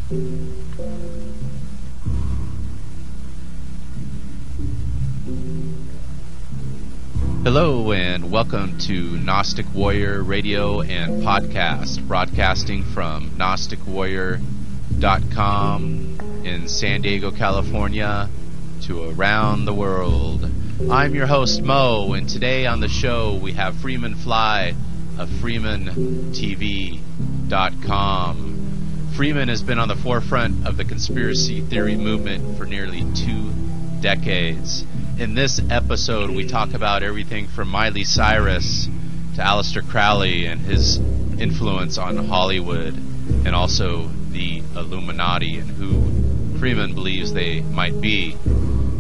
Hello and welcome to Gnostic Warrior Radio and Podcast, broadcasting from GnosticWarrior.com in San Diego, California, to around the world. I'm your host, Mo, and today on the show we have Freeman Fly of FreemanTV.com. Freeman has been on the forefront of the conspiracy theory movement for nearly 2 decades. In this episode, we talk about everything from Miley Cyrus to Aleister Crowley and his influence on Hollywood, and also the Illuminati and who Freeman believes they might be.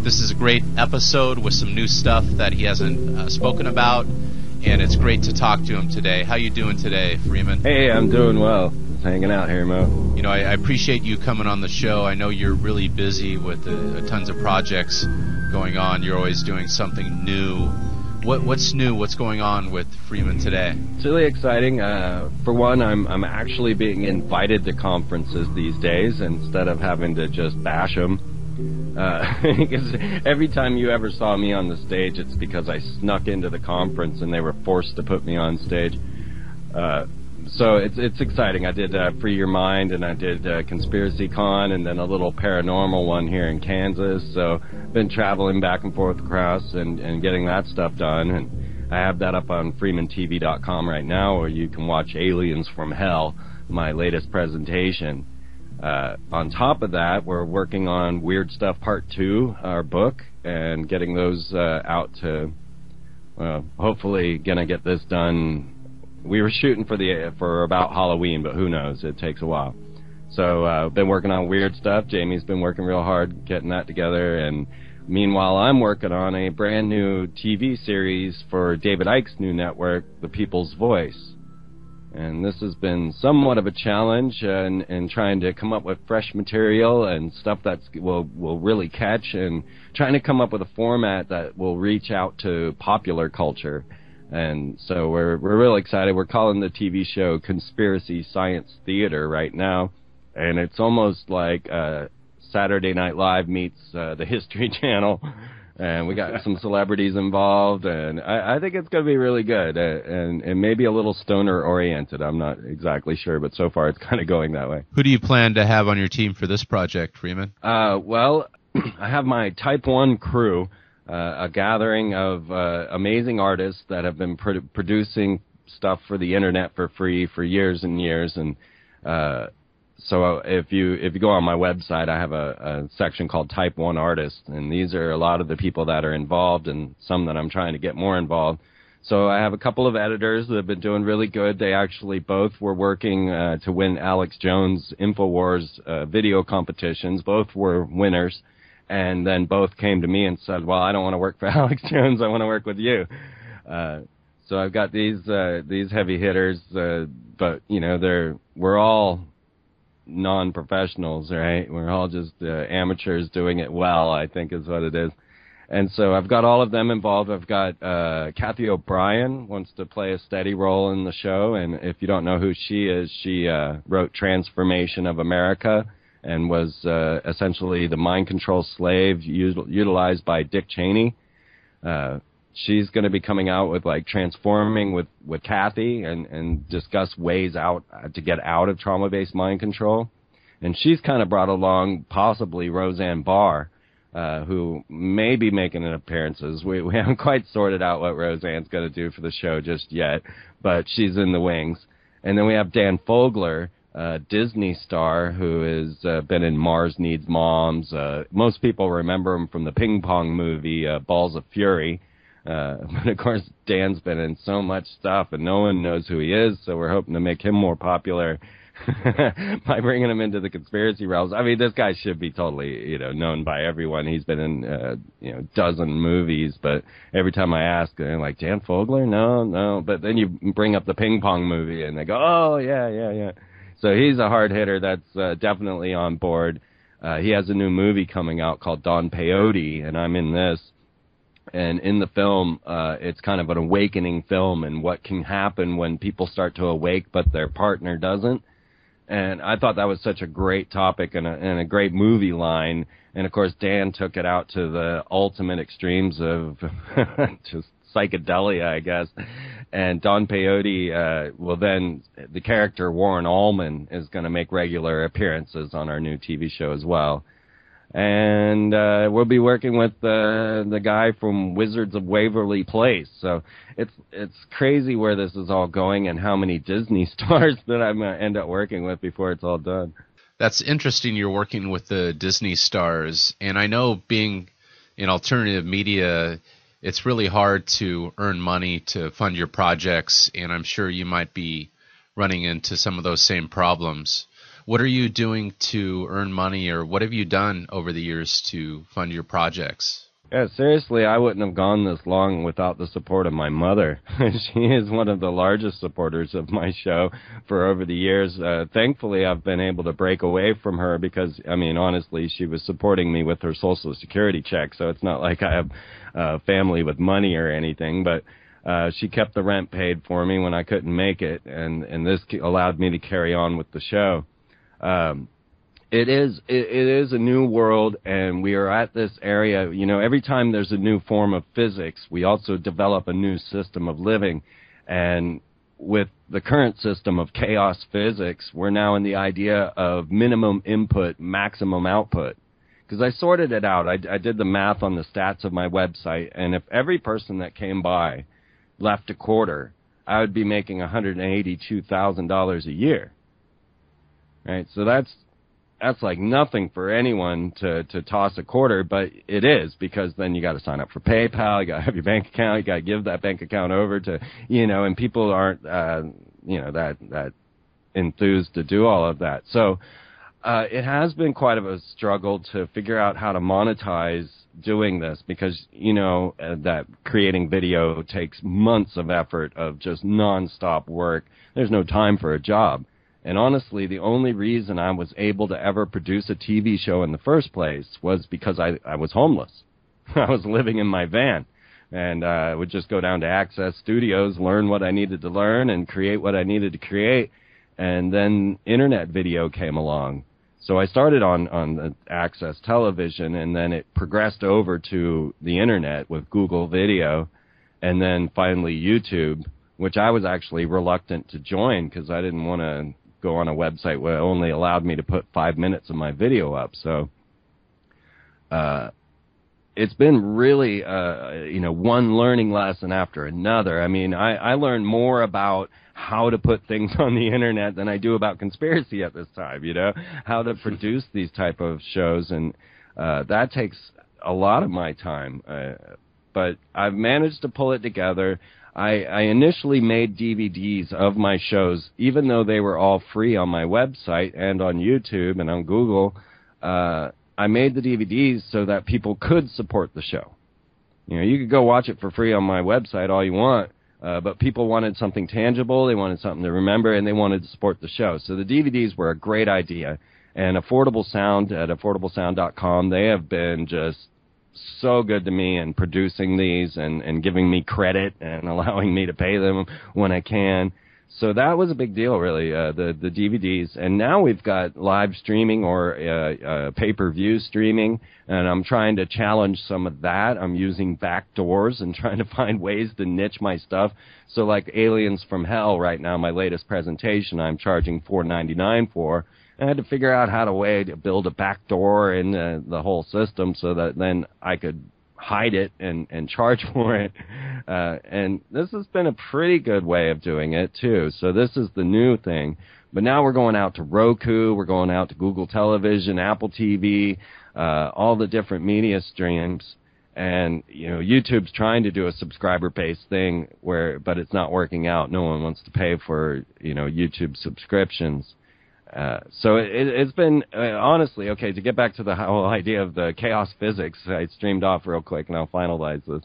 This is a great episode with some new stuff that he hasn't spoken about, and it's great to talk to him today. How you doing today, Freeman? Hey, I'm doing well. Just hanging out here, Mo. You know, I appreciate you coming on the show. I know you're really busy with tons of projects going on. You're always doing something new. What's new? What's going on with Freeman today? It's really exciting. For one, I'm actually being invited to conferences these days instead of having to just bash them. Because every time you ever saw me on the stage, it's because I snuck into the conference and they were forced to put me on stage. So it's exciting. I did Free Your Mind, and I did Conspiracy Con, and then a little paranormal one here in Kansas. So been traveling back and forth across and getting that stuff done. And I have that up on FreemanTV.com right now, where you can watch Aliens from Hell, my latest presentation. On top of that, we're working on Weird Stuff Part 2, our book, and getting those out to, hopefully gonna get this done. We were shooting for about Halloween, but who knows? It takes a while. So been working on Weird Stuff. Jamie's been working real hard getting that together, and meanwhile I'm working on a brand new TV series for David Icke's new network, The People's Voice. And this has been somewhat of a challenge in trying to come up with fresh material and stuff that will really catch, and trying to come up with a format that will reach out to popular culture. And so we're real excited. We're calling the TV show Conspiracy Science Theater right now, and it's almost like Saturday Night Live meets the History Channel, and we got some celebrities involved, and I think it's going to be really good, and maybe a little stoner-oriented. I'm not exactly sure, but so far it's kind of going that way. Who do you plan to have on your team for this project, Freeman? Well, I have my Type 1 crew, a gathering of amazing artists that have been producing stuff for the internet for free for years and years. And so if you go on my website, I have a section called Type 1 Artists, and these are a lot of the people that are involved, and some that I'm trying to get more involved. So I have a couple of editors that have been doing really good. They actually both were working to win Alex Jones' InfoWars video competitions. Both were winners. And then both came to me and said, well, I don't want to work for Alex Jones. I want to work with you. So I've got these heavy hitters, but, you know, we're all non-professionals, right? We're all just amateurs doing it well, I think is what it is. And so I've got all of them involved. I've got Kathy O'Brien wants to play a steady role in the show. And if you don't know who she is, she wrote Transformation of America, and was essentially the mind control slave utilized by Dick Cheney. She's going to be coming out with like Transforming with Kathy and discuss ways out to get out of trauma-based mind control. And she's kind of brought along possibly Roseanne Barr, who may be making an appearances. We haven't quite sorted out what Roseanne's going to do for the show just yet, but she's in the wings. And then we have Dan Fogler, Disney star who has been in Mars Needs Moms. Most people remember him from the ping pong movie Balls of Fury. But of course, Dan's been in so much stuff, and no one knows who he is, so we're hoping to make him more popular by bringing him into the conspiracy realms. I mean, this guy should be totally, known by everyone. He's been in, dozen movies, but every time I ask, they're like, Dan Fogler? No. But then you bring up the ping pong movie, and they go, oh, yeah. So he's a hard hitter that's definitely on board. He has a new movie coming out called Don Peyote, and I'm in this. And in the film, it's kind of an awakening film and what can happen when people start to awake but their partner doesn't. And I thought that was such a great topic and a great movie line. And, of course, Dan took it out to the ultimate extremes of just psychedelia, I guess. And Don Peyote the character Warren Allman is going to make regular appearances on our new TV show as well. And we'll be working with the guy from Wizards of Waverly Place. So it's crazy where this is all going and how many Disney stars that I'm going to end up working with before it's all done. That's interesting. You're working with the Disney stars, and I know being in alternative media, it's really hard to earn money to fund your projects, and I'm sure you might be running into some of those same problems. What are you doing to earn money, or what have you done over the years to fund your projects? Yeah, seriously, I wouldn't have gone this long without the support of my mother. She is one of the largest supporters of my show for over the years. Thankfully, I've been able to break away from her because, I mean, honestly, she was supporting me with her Social Security check, so it's not like I have a family with money or anything, but she kept the rent paid for me when I couldn't make it, and this allowed me to carry on with the show. It is a new world, and we are at this area. You know, every time there's a new form of physics, we also develop a new system of living. And with the current system of chaos physics, we're now in the idea of minimum input, maximum output. Because I sorted it out. I did the math on the stats of my website, and if every person that came by left a quarter, I would be making $182,000 a year. Right? So that's like nothing for anyone to toss a quarter, but it is, because then you got to sign up for PayPal, you got to have your bank account, you got to give that bank account over to, and people aren't, that enthused to do all of that. So it has been quite of a struggle to figure out how to monetize doing this, because, that creating video takes months of effort of just nonstop work. There's no time for a job. And honestly, the only reason I was able to ever produce a TV show in the first place was because I was homeless. I was living in my van, and I would just go down to Access Studios, learn what I needed to learn, and create what I needed to create. And then internet video came along. So I started on the Access Television, and then it progressed over to the internet with Google Video, and then finally YouTube, which I was actually reluctant to join because I didn't want to go on a website where it only allowed me to put 5 minutes of my video up. So it's been really, one learning lesson after another. I mean, I learned more about how to put things on the internet than I do about conspiracy at this time, how to produce these type of shows. And that takes a lot of my time. But I've managed to pull it together. I initially made DVDs of my shows, even though they were all free on my website and on YouTube and on Google. I made the DVDs so that people could support the show. You could go watch it for free on my website all you want, but people wanted something tangible, they wanted something to remember, and they wanted to support the show. So the DVDs were a great idea. And Affordable Sound at affordablesound.com, they have been just so good to me in producing these and giving me credit and allowing me to pay them when I can. So that was a big deal, really, the DVDs. And now we've got live streaming or pay-per-view streaming, and I'm trying to challenge some of that. I'm using backdoors and trying to find ways to niche my stuff. So like Aliens from Hell right now, my latest presentation, I'm charging $4.99 for. I had to figure out how to build a backdoor in the whole system so that then I could hide it and charge for it. And this has been a pretty good way of doing it, too. So this is the new thing. But now we're going out to Roku, we're going out to Google Television, Apple TV, all the different media streams. And, YouTube's trying to do a subscriber-based thing but it's not working out. No one wants to pay for, YouTube subscriptions. So it's been, honestly, okay, to get back to the whole idea of the chaos physics, I streamed off real quick and I'll finalize this.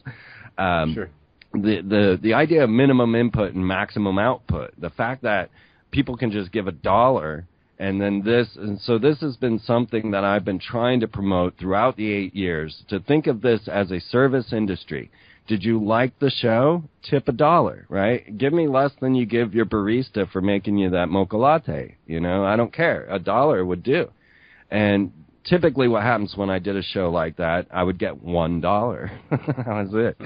Sure. The idea of minimum input and maximum output, the fact that people can just give $1 and so this has been something that I've been trying to promote throughout the 8 years, to think of this as a service industry, Did you like the show? Tip $1, right? Give me less than you give your barista for making you that mocha latte. You know, I don't care. $1 would do. And typically what happens when I did a show like that, I would get $1. That was it.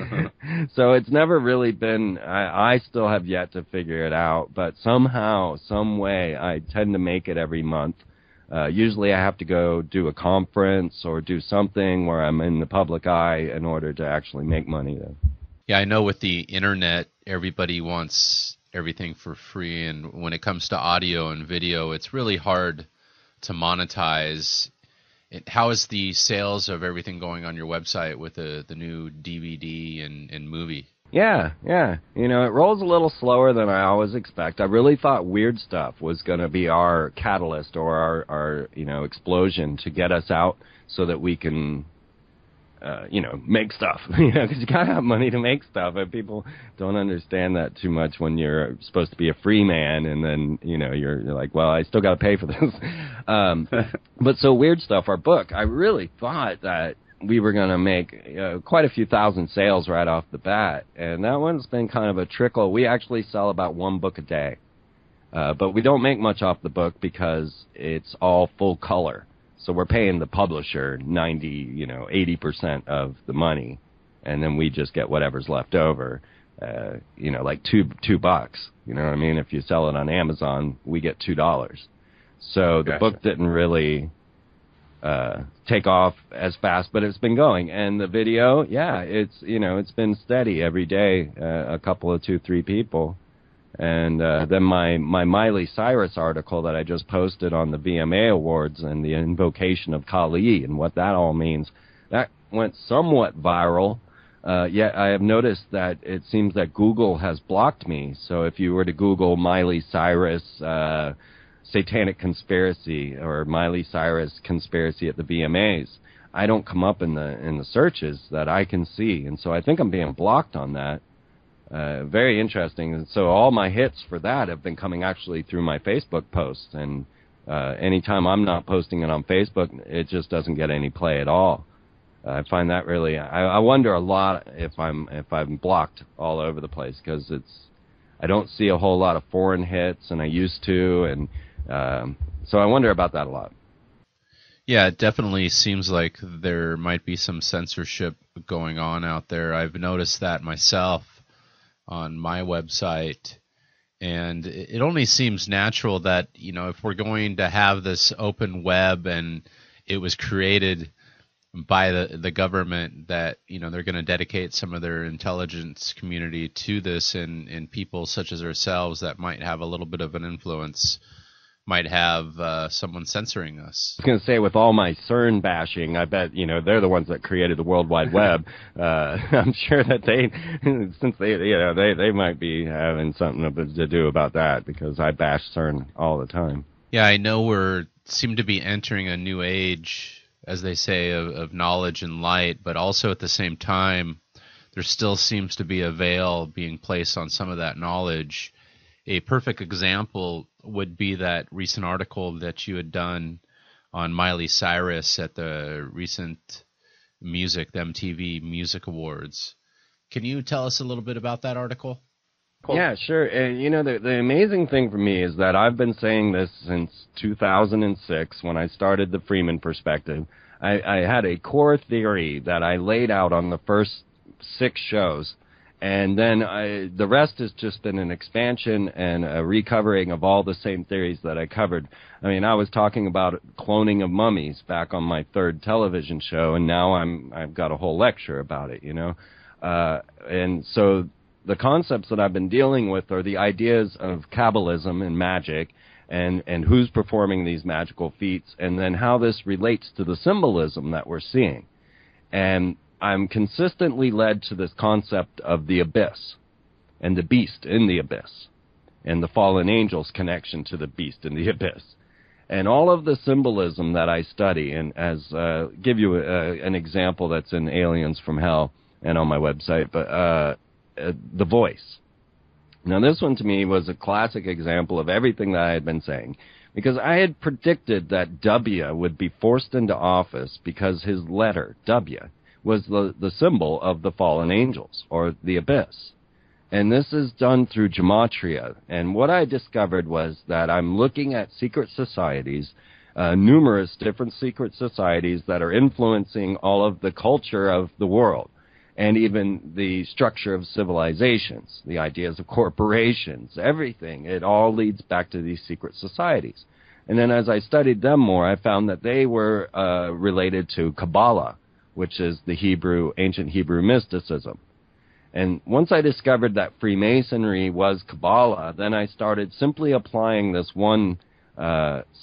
So it's never really been, I still have yet to figure it out, but somehow, some way, I tend to make it every month. Usually I have to go do a conference or do something where I'm in the public eye in order to actually make money then. Yeah, I know with the internet, everybody wants everything for free, and when it comes to audio and video, it's really hard to monetize. How is the sales of everything going on your website with the new DVD and movie? Yeah. You know, it rolls a little slower than I always expect. I really thought Weird Stuff was going to be our catalyst or our explosion to get us out so that we can, make stuff. Because you got to have money to make stuff. And people don't understand that too much when you're supposed to be a free man and then, you're like, well, I still got to pay for this. But so Weird Stuff, our book, I really thought that we were going to make quite a few thousand sales right off the bat, and that one's been kind of a trickle. We actually sell about 1 book a day, but we don't make much off the book because it's all full color. So we're paying the publisher 80% of the money, and then we just get whatever's left over. Like $2. You know what I mean? If you sell it on Amazon, we get $2. So the book didn't really take off as fast, but it's been going. And the video, it's been steady every day, a couple of 2-3 people. And then my Miley Cyrus article that I just posted on the VMA Awards and the invocation of Kali and what that all means, that went somewhat viral. Yet I have noticed that it seems that Google has blocked me. So if you were to Google Miley Cyrus Satanic Conspiracy or Miley Cyrus Conspiracy at the VMAs, I don't come up in the searches that I can see, and so I think I'm being blocked on that. Very interesting. And so all my hits for that have been coming actually through my Facebook posts, and anytime I'm not posting it on Facebook, it just doesn't get any play at all. I find that really, I wonder a lot if I'm blocked all over the place, because I don't see a whole lot of foreign hits, and I used to, and so I wonder about that a lot. Yeah, it definitely seems like there might be some censorship going on out there. I've noticed that myself on my website, and it only seems natural that, if we're going to have this open web and it was created by the government, that, they're going to dedicate some of their intelligence community to this, and people such as ourselves that might have a little bit of an influence might have someone censoring us. I was going to say, with all my CERN bashing, I bet, they're the ones that created the World Wide Web. I'm sure that they might be having something to do about that, because I bash CERN all the time. Yeah, I know we seem to be entering a new age, as they say, of knowledge and light, but also at the same time, there still seems to be a veil being placed on some of that knowledge. A perfect example would be that recent article that you had done on Miley Cyrus at the recent the MTV Music Awards. Can you tell us a little bit about that article? Cool. Yeah, sure. The amazing thing for me is that I've been saying this since 2006 when I started the Freeman Perspective. I had a core theory that I laid out on the first 6 shows, and then the rest has just been an expansion and a recovering of all the same theories that I covered. I mean, I was talking about cloning of mummies back on my 3rd television show, and now I've got a whole lecture about it, and so the concepts that I've been dealing with are the ideas of Kabbalism and magic, and who's performing these magical feats, and then how this relates to the symbolism that we're seeing. And I'm consistently led to this concept of the abyss and the beast in the abyss and the fallen angel's connection to the beast in the abyss. And all of the symbolism that I study, and as give you an example that's in Aliens from Hell and on my website, but the voice. Now, this one to me was a classic example of everything that I had been saying, because I had predicted that W would be forced into office because his letter, W, was the symbol of the fallen angels, or the abyss. And this is done through gematria. And what I discovered was that I'm looking at secret societies, numerous different secret societies that are influencing all of the culture of the world, and even the structure of civilizations, the ideas of corporations, everything. It all leads back to these secret societies. And then as I studied them more, I found that they were related to Kabbalah, which is the ancient Hebrew mysticism. And once I discovered that Freemasonry was Kabbalah, then I started simply applying this one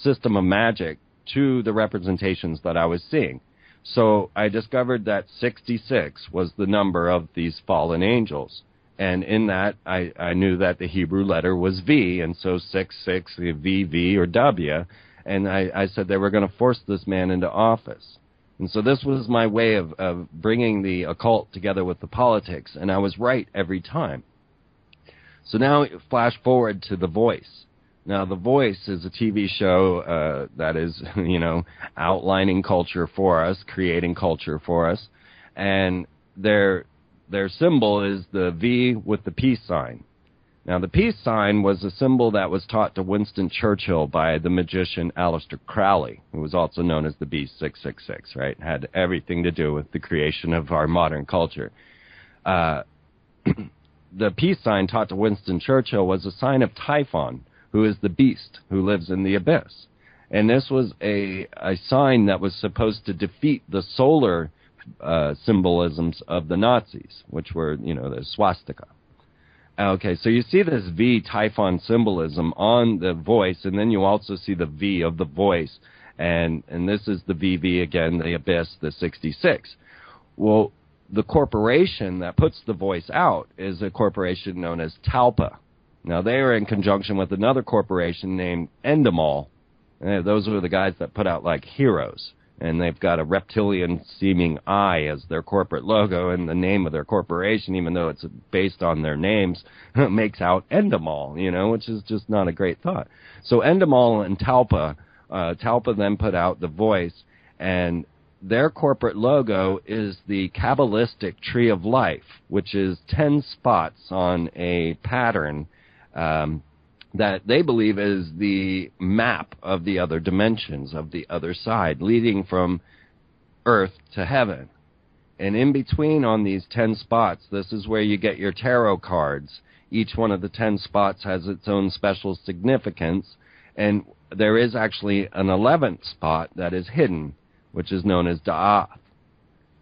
system of magic to the representations that I was seeing. So I discovered that 66 was the number of these fallen angels. And in that, I knew that the Hebrew letter was V, and so 66, V, V, or W. And I said they were going to force this man into office. And so this was my way of bringing the occult together with the politics, and I was right every time. So now flash forward to The Voice. Now, The Voice is a TV show that is, outlining culture for us, creating culture for us, and their symbol is the V with the peace sign. Now, the peace sign was a symbol that was taught to Winston Churchill by the magician Aleister Crowley, who was also known as the Beast 666, right? Had everything to do with the creation of our modern culture. The peace sign taught to Winston Churchill was a sign of Typhon, who is the beast who lives in the abyss. And this was a sign that was supposed to defeat the solar symbolisms of the Nazis, which were, the swastika. Okay, so you see this V Typhon symbolism on The Voice, and then you also see the V of The Voice, and this is the VV again, the abyss, the 66. Well, the corporation that puts The Voice out is a corporation known as Talpa. Now, they are in conjunction with another corporation named Endemol. Those are the guys that put out, like, Heroes. And they've got a reptilian-seeming eye as their corporate logo, and the name of their corporation, even though it's based on their names, makes out Endemol, which is just not a great thought. So Endemol and Talpa then put out The Voice, and their corporate logo is the Kabbalistic Tree of Life, which is 10 spots on a pattern that they believe is the map of the other dimensions, of the other side, leading from earth to heaven. And in between on these 10 spots, this is where you get your tarot cards. Each one of the 10 spots has its own special significance, and there is actually an 11th spot that is hidden, which is known as Da'ath.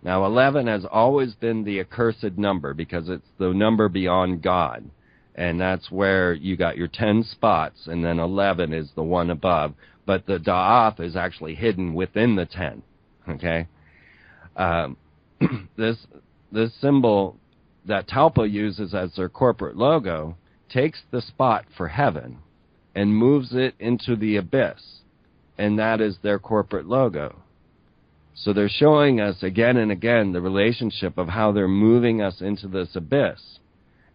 Now, 11 has always been the accursed number because it's the number beyond God. And that's where you got your 10 spots, and then 11 is the one above. But the Da'ath is actually hidden within the 10, okay? This symbol that Talpa uses as their corporate logo takes the spot for heaven and moves it into the abyss, and that is their corporate logo. So they're showing us again and again the relationship of how they're moving us into this abyss.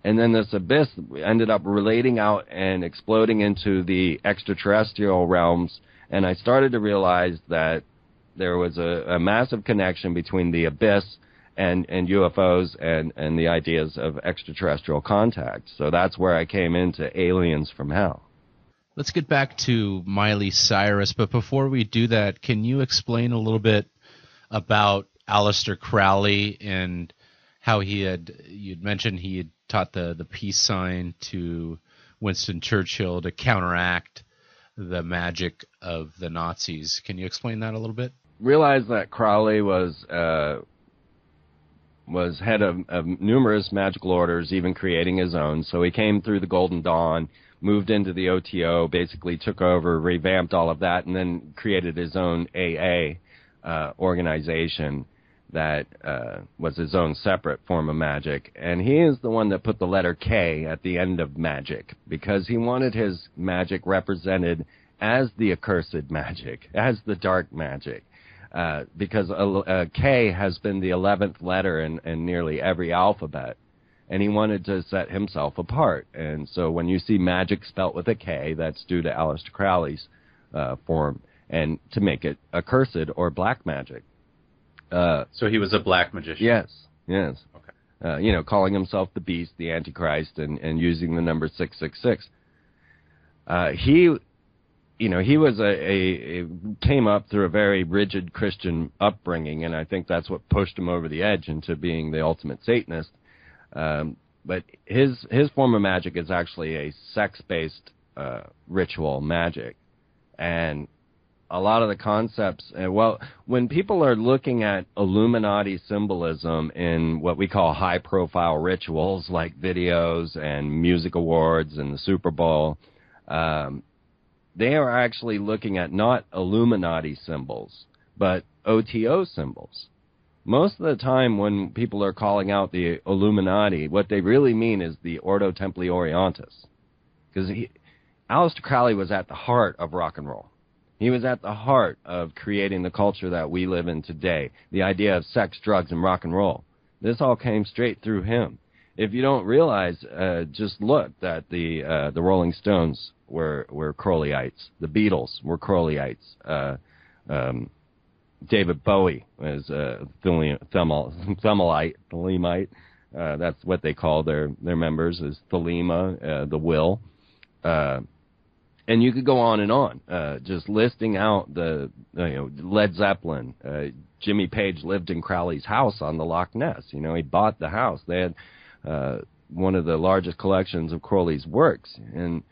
And then this abyss ended up relating out and exploding into the extraterrestrial realms. And I started to realize that there was a massive connection between the abyss and UFOs and the ideas of extraterrestrial contact. So that's where I came into Aliens from Hell. Let's get back to Miley Cyrus. But before we do that, can you explain a little bit about Aleister Crowley and how you'd mentioned he had taught the peace sign to Winston Churchill to counteract the magic of the Nazis. Can you explain that a little bit? Realize that Crowley was head of numerous magical orders, even creating his own. So he came through the Golden Dawn, moved into the OTO, basically took over, revamped all of that, and then created his own AA organization that was his own separate form of magic. And he is the one that put the letter K at the end of magic because he wanted his magic represented as the accursed magic, as the dark magic. Because K has been the 11th letter in nearly every alphabet. And he wanted to set himself apart. And so when you see magic spelt with a K, that's due to Aleister Crowley's form, and to make it accursed or black magic. So he was a black magician. Yes. Okay. Calling himself the Beast, the Antichrist, and using the number 666. He was came up through a very rigid Christian upbringing, and I think that's what pushed him over the edge into being the ultimate Satanist. But his form of magic is actually a sex-based ritual magic, and a lot of the concepts. When people are looking at Illuminati symbolism in what we call high-profile rituals like videos and music awards and the Super Bowl, they are actually looking at not Illuminati symbols, but OTO symbols. Most of the time when people are calling out the Illuminati, what they really mean is the Ordo Templi Orientis. Because Aleister Crowley was at the heart of rock and roll. He was at the heart of creating the culture that we live in today, the idea of sex, drugs, and rock and roll. This all came straight through him. If you don't realize, just look that the Rolling Stones were Crowleyites. The Beatles were Crowleyites. David Bowie was Thelemite. That's what they call their members, is Thelema, the will. And you could go on and on, just listing out the Led Zeppelin. Jimmy Page lived in Crowley's house on the Loch Ness. He bought the house. They had one of the largest collections of Crowley's works. And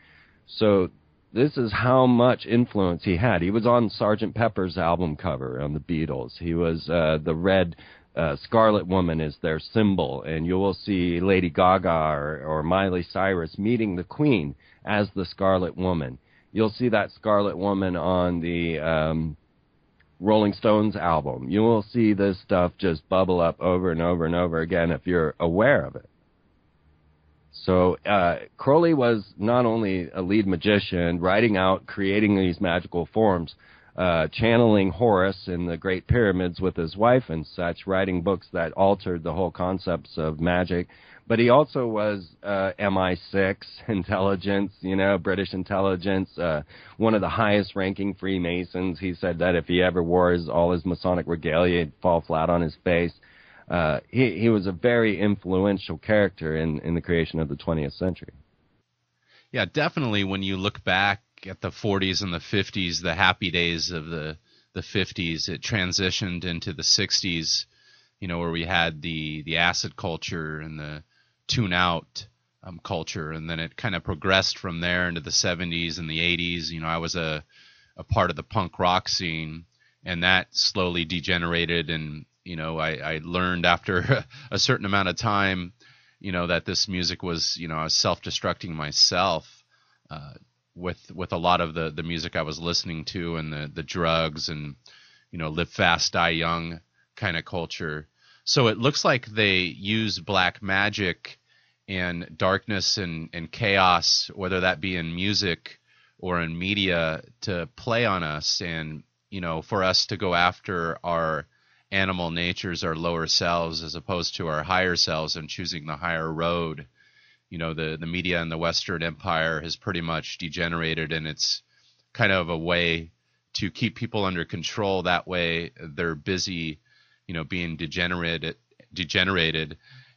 so this is how much influence he had. He was on Sgt. Pepper's album cover on the Beatles. He was the red Scarlet Woman is their symbol, and you will see Lady Gaga or Miley Cyrus meeting the Queen as the Scarlet Woman. You'll see that Scarlet Woman on the Rolling Stones album. You will see this stuff just bubble up over and over and over again if you're aware of it. So Crowley was not only a lead magician, writing out, creating these magical forms, channeling Horus in the Great Pyramids with his wife and such, writing books that altered the whole concepts of magic. But he also was MI6 intelligence, British intelligence, one of the highest-ranking Freemasons. He said that if he ever wore all his Masonic regalia, he'd fall flat on his face. He was a very influential character in the creation of the 20th century. Yeah, definitely when you look back at the 40s and the 50s, the happy days of the 50s, it transitioned into the 60s, where we had the acid culture and the tune-out culture, and then it kind of progressed from there into the 70s and the 80s. I was a part of the punk rock scene, and that slowly degenerated, and I learned after a certain amount of time, that this music was, I was self-destructing myself with a lot of the music I was listening to, and the drugs and, live fast, die young kind of culture. So it looks like they use black magic and darkness and chaos, whether that be in music or in media, to play on us and, for us to go after our animal natures, our lower selves, as opposed to our higher selves, and choosing the higher road. The media in the Western Empire has pretty much degenerated, and it's kind of a way to keep people under control. That way they're busy, being degenerated,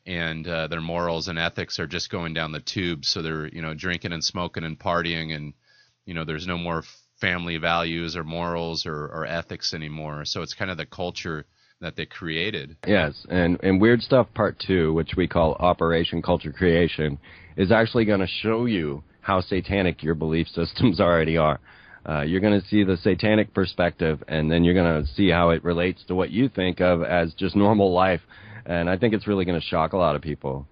and their morals and ethics are just going down the tube. So they're, drinking and smoking and partying, and, there's no more family values or morals or ethics anymore. So it's kind of the culture that they created. Yes, and Weird Stuff Part 2, which we call Operation Culture Creation, is actually going to show you how satanic your belief systems already are. You're going to see the satanic perspective, and then you're going to see how it relates to what you think of as just normal life. And I think it's really going to shock a lot of people.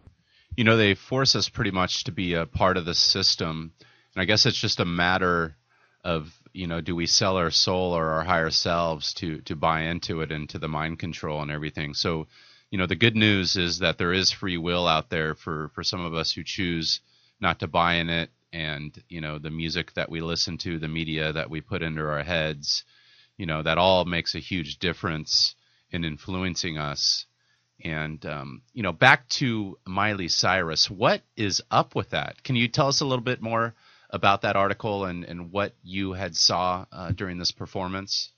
They force us pretty much to be a part of the system. And I guess it's just a matter of, do we sell our soul or our higher selves to buy into it, into the mind control and everything. So, the good news is that there is free will out there for some of us who choose not to buy in it. And, the music that we listen to, the media that we put into our heads, that all makes a huge difference in influencing us. And, back to Miley Cyrus, what is up with that? Can you tell us a little bit more about that article and what you had saw during this performance?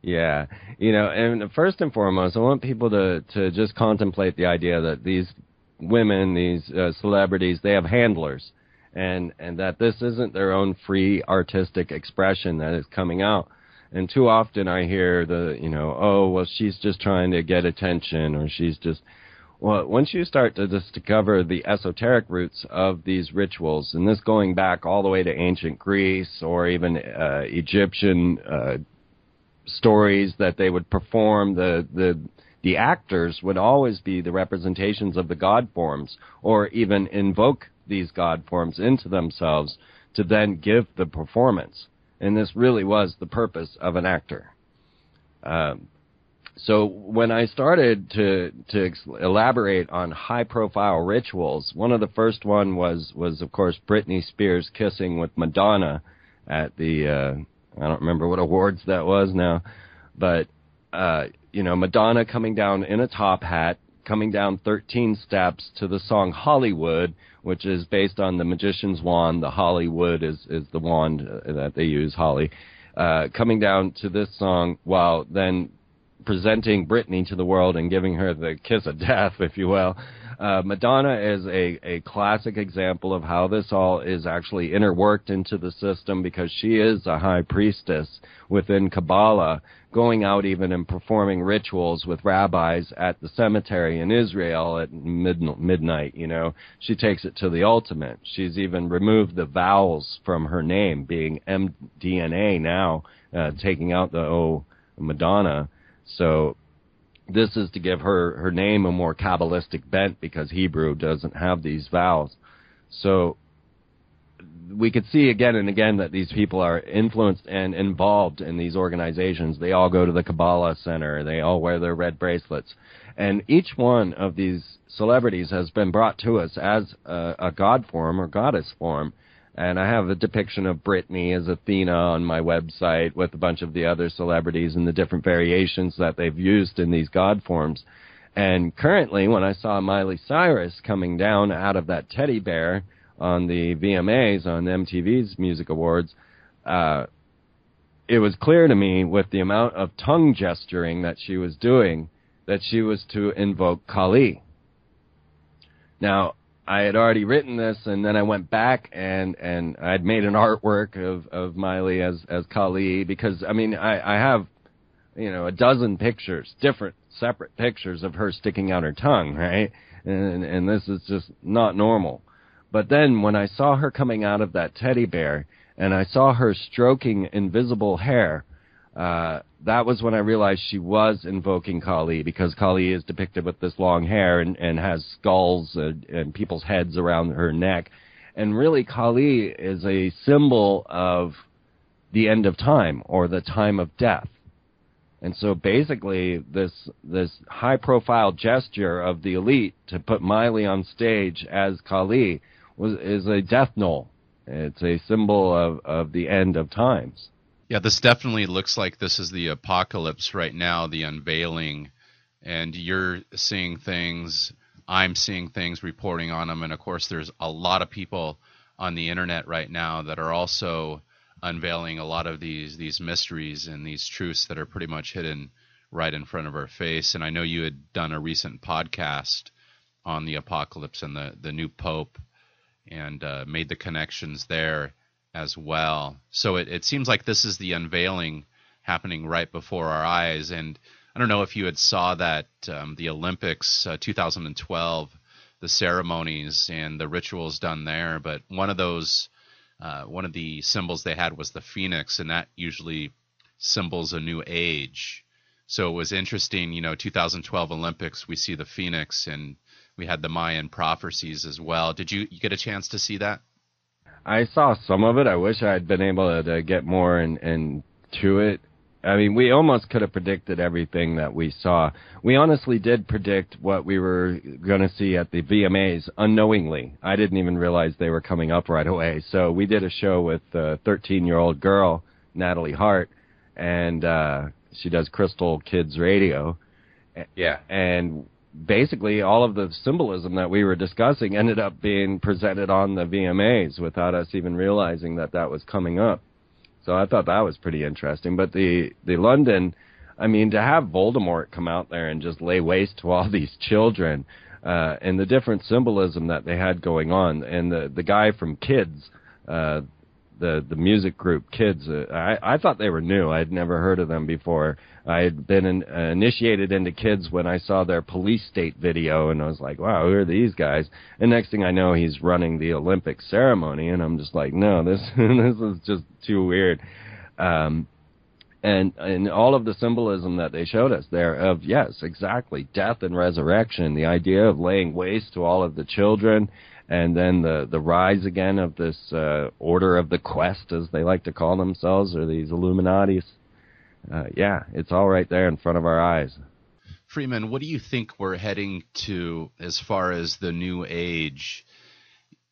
Yeah, and first and foremost, I want people to just contemplate the idea that these women, these celebrities, they have handlers, and that this isn't their own free artistic expression that is coming out. And too often I hear oh, well, she's just trying to get attention, or she's just... Well, once you start to discover the esoteric roots of these rituals, and this going back all the way to ancient Greece or even Egyptian stories that they would perform, the actors would always be the representations of the god forms, or even invoke these god forms into themselves to then give the performance. And this really was the purpose of an actor. So when I started to elaborate on high-profile rituals, one of the first one was of course Britney Spears kissing with Madonna at the I don't remember what awards that was now, but Madonna coming down in a top hat, coming down 13 steps to the song Hollywood, which is based on the magician's wand. The Hollywood is the wand that they use, Holly. Coming down to this song while then presenting Britney to the world and giving her the kiss of death, if you will. Madonna is a classic example of how this all is actually interworked into the system, because she is a high priestess within Kabbalah, going out even and performing rituals with rabbis at the cemetery in Israel at midnight. She takes it to the ultimate. She's even removed the vowels from her name, being MDNA now, taking out the O, Madonna. So this is to give her name a more Kabbalistic bent, because Hebrew doesn't have these vowels. So we could see again and again that these people are influenced and involved in these organizations. They all go to the Kabbalah Center. They all wear their red bracelets. And each one of these celebrities has been brought to us as a god form or goddess form. And I have a depiction of Britney as Athena on my website with a bunch of the other celebrities and the different variations that they've used in these god forms. And currently, when I saw Miley Cyrus coming down out of that teddy bear on the VMAs, on MTV's Music Awards, it was clear to me with the amount of tongue gesturing that she was doing that she was to invoke Kali. Now, I had already written this, and then I went back and I'd made an artwork of Miley as Kali, because, I have, a dozen pictures, different, separate pictures of her sticking out her tongue, right? And this is just not normal. But then when I saw her coming out of that teddy bear, and I saw her stroking invisible hair, that was when I realized she was invoking Kali, because Kali is depicted with this long hair and has skulls and people's heads around her neck. And really, Kali is a symbol of the end of time, or the time of death. And so basically, this high-profile gesture of the elite to put Miley on stage as Kali is a death knell. It's a symbol of the end of times. Yeah, this definitely looks like this is the apocalypse right now, the unveiling, and you're seeing things, I'm seeing things, reporting on them, and of course there's a lot of people on the internet right now that are also unveiling a lot of these mysteries and these truths that are pretty much hidden right in front of our face. And I know you had done a recent podcast on the apocalypse and the new pope, and made the connections there as well. So it seems like this is the unveiling happening right before our eyes. And I don't know if you had saw that the Olympics 2012, the ceremonies and the rituals done there, but one of the symbols they had was the phoenix, and that usually symbols a new age. So it was interesting, 2012 Olympics, we see the phoenix, and we had the Mayan prophecies as well. Did you get a chance to see that? I saw some of it. I wish I had been able to get more into it. We almost could have predicted everything that we saw. We honestly did predict what we were going to see at the VMAs unknowingly. I didn't even realize they were coming up right away. So we did a show with a 13-year-old girl, Natalie Hart, and she does Crystal Kids Radio. Yeah. And basically all of the symbolism that we were discussing ended up being presented on the VMAs without us even realizing that was coming up. So I thought that was pretty interesting. But the London, I mean, to have Voldemort come out there and just lay waste to all these children, and the different symbolism that they had going on, and the guy from Kids, the music group Kids, I thought they were new. I had never heard of them before. I had been initiated into Kids when I saw their Police State video, and I was like, wow, who are these guys? And next thing I know, he's running the Olympic ceremony, and I'm just like, no, this is just too weird. And all of the symbolism that they showed us there of, yes, exactly, death and resurrection, the idea of laying waste to all of the children, and then the rise again of this Order of the Quest, as they like to call themselves, or these Illuminatis. Yeah, it's all right there in front of our eyes. Freeman, what do you think we're heading to as far as the new age?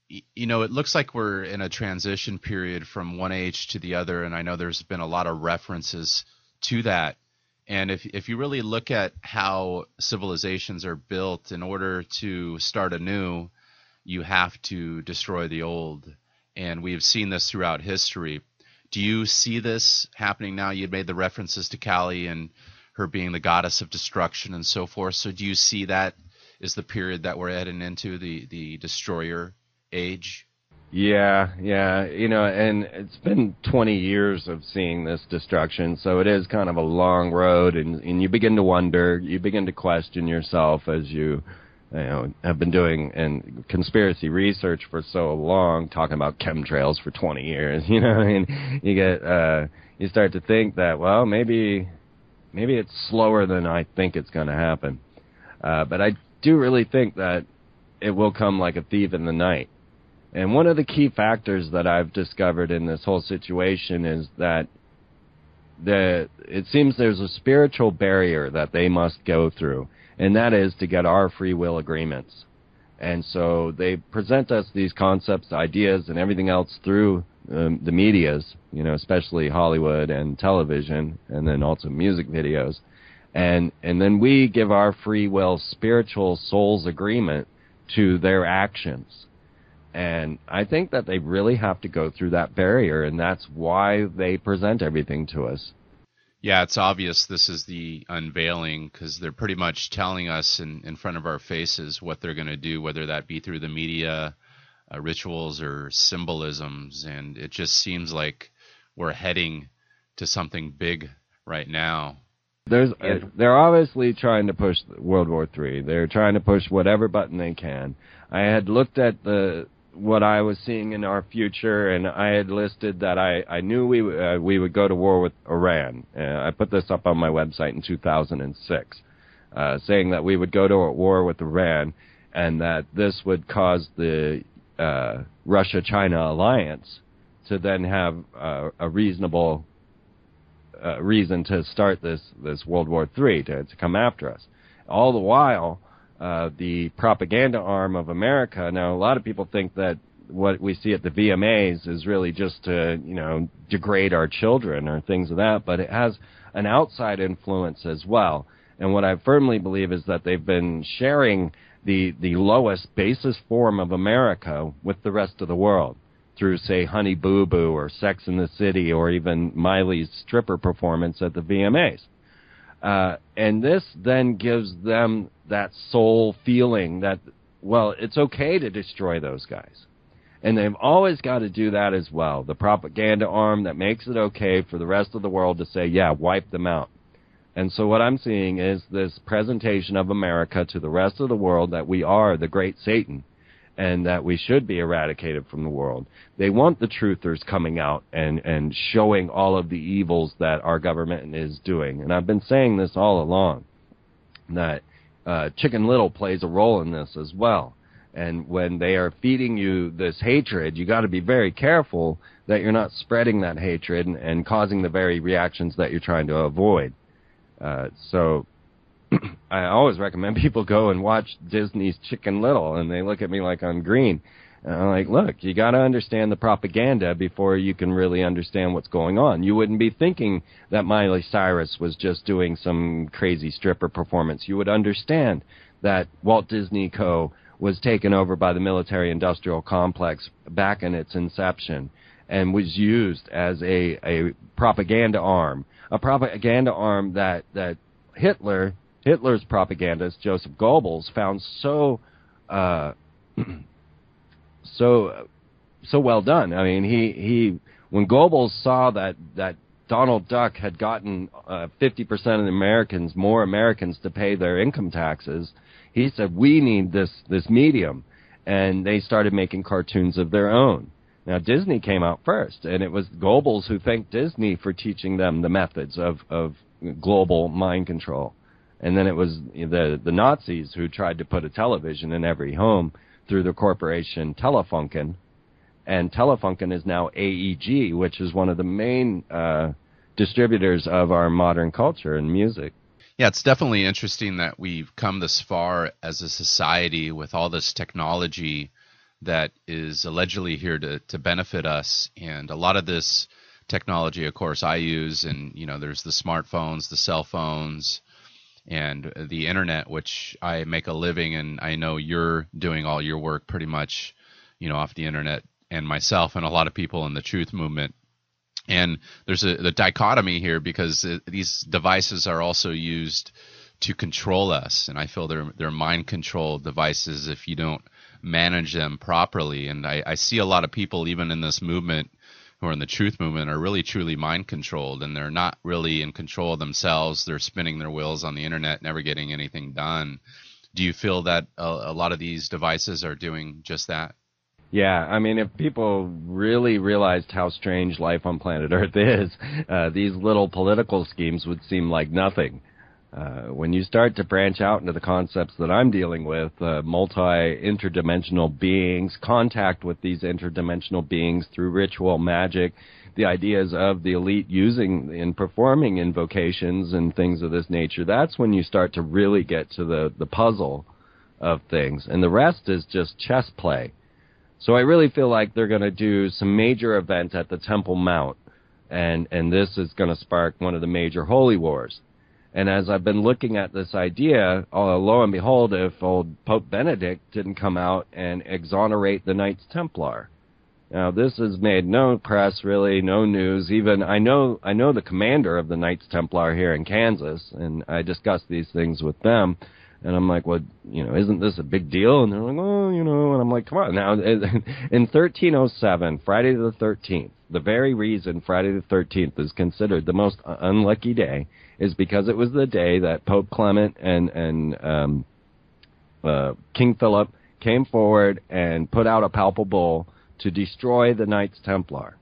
You know, it looks like we're in a transition period from one age to the other, and I know there's been a lot of references to that. And if you really look at how civilizations are built, in order to start anew, you have to destroy the old. And we've seen this throughout history. Do you see this happening now? You made the references to Kali and her being the goddess of destruction and so forth. So do you see that is the period that we're heading into, the destroyer age? Yeah, you know, and it's been 20 years of seeing this destruction, so it is kind of a long road, and you begin to wonder, you begin to question yourself as you have been doing and conspiracy research for so long, talking about chemtrails for 20 years, you know, and you get, you start to think that, well, maybe it's slower than I think it's going to happen. But I do really think that it will come like a thief in the night. And one of the key factors that I've discovered in this whole situation is that it seems there's a spiritual barrier that they must go through, and that is to get our free will agreements. And so they present us these concepts, ideas, and everything else through the medias, you know, especially Hollywood and television, and then also music videos. And then we give our free will spiritual soul's agreement to their actions. And I think that they really have to go through that barrier, and that's why they present everything to us. Yeah, it's obvious this is the unveiling, because they're pretty much telling us in front of our faces what they're going to do, whether that be through the media, rituals, or symbolisms. And it just seems like we're heading to something big right now. They're obviously trying to push World War III. They're trying to push whatever button they can. I had looked at what I was seeing in our future, and I had listed that I knew we would go to war with Iran. I put this up on my website in 2006, saying that we would go to war with Iran, and that this would cause the Russia-China alliance to then have a reasonable reason to start this World War III, to come after us. All the while, the propaganda arm of America, now a lot of people think that what we see at the VMAs is really just to, you know, degrade our children or things of that, but it has an outside influence as well. And what I firmly believe is that they've been sharing the lowest, basest form of America with the rest of the world through, say, Honey Boo Boo or Sex in the City, or even Miley's stripper performance at the VMAs. And this then gives them that soul feeling that, well, it's okay to destroy those guys. And they've always got to do that as well. The propaganda arm that makes it okay for the rest of the world to say, yeah, wipe them out. And so what I'm seeing is this presentation of America to the rest of the world that we are the great Satan, and that we should be eradicated from the world. They want the truthers coming out and showing all of the evils that our government is doing. And I've been saying this all along, that Chicken Little plays a role in this as well. And when they are feeding you this hatred, you got to be very careful that you're not spreading that hatred and causing the very reactions that you're trying to avoid. So I always recommend people go and watch Disney's Chicken Little, and they look at me like I'm green. And I'm like, look, you got to understand the propaganda before you can really understand what's going on. You wouldn't be thinking that Miley Cyrus was just doing some crazy stripper performance. You would understand that Walt Disney Co. was taken over by the military-industrial complex back in its inception, and was used as a propaganda arm. A propaganda arm that Hitler's propagandist, Joseph Goebbels, found so well done. I mean, he when Goebbels saw that Donald Duck had gotten 50% of the more Americans to pay their income taxes, he said, we need this medium. And they started making cartoons of their own. Now, Disney came out first, and it was Goebbels who thanked Disney for teaching them the methods of global mind control. And then it was the Nazis who tried to put a television in every home through the corporation Telefunken. And Telefunken is now AEG, which is one of the main distributors of our modern culture and music. Yeah, it's definitely interesting that we've come this far as a society with all this technology that is allegedly here to benefit us. And a lot of this technology, of course, I use, and there's the smartphones, the cell phones, and the internet, which I make a living, and I know you're doing all your work pretty much, off the internet, and myself and a lot of people in the truth movement. And there's the dichotomy here because these devices are also used to control us, and I feel they're mind control devices if you don't manage them properly. And I see a lot of people, even in this movement, who are in the truth movement, are really truly mind controlled, and they're not really in control of themselves. They're spinning their wheels on the internet, never getting anything done. Do you feel that a lot of these devices are doing just that? Yeah, I mean, if people really realized how strange life on planet Earth is, these little political schemes would seem like nothing. When you start to branch out into the concepts that I'm dealing with, multi-interdimensional beings, contact with these interdimensional beings through ritual magic, the ideas of the elite using and performing invocations and things of this nature, that's when you start to really get to the puzzle of things. And the rest is just chess play. So I really feel like they're going to do some major event at the Temple Mount, and this is going to spark one of the major holy wars. And as I've been looking at this idea, lo and behold, if old Pope Benedict didn't come out and exonerate the Knights Templar. Now, this has made no press, really, no news. Even I know the commander of the Knights Templar here in Kansas, and I discussed these things with them. And I'm like, well, isn't this a big deal? And they're like, oh, and I'm like, come on. Now, in 1307, Friday the 13th, the very reason Friday the 13th is considered the most unlucky day is because it was the day that Pope Clement and King Philip came forward and put out a papal bull to destroy the Knights Templar,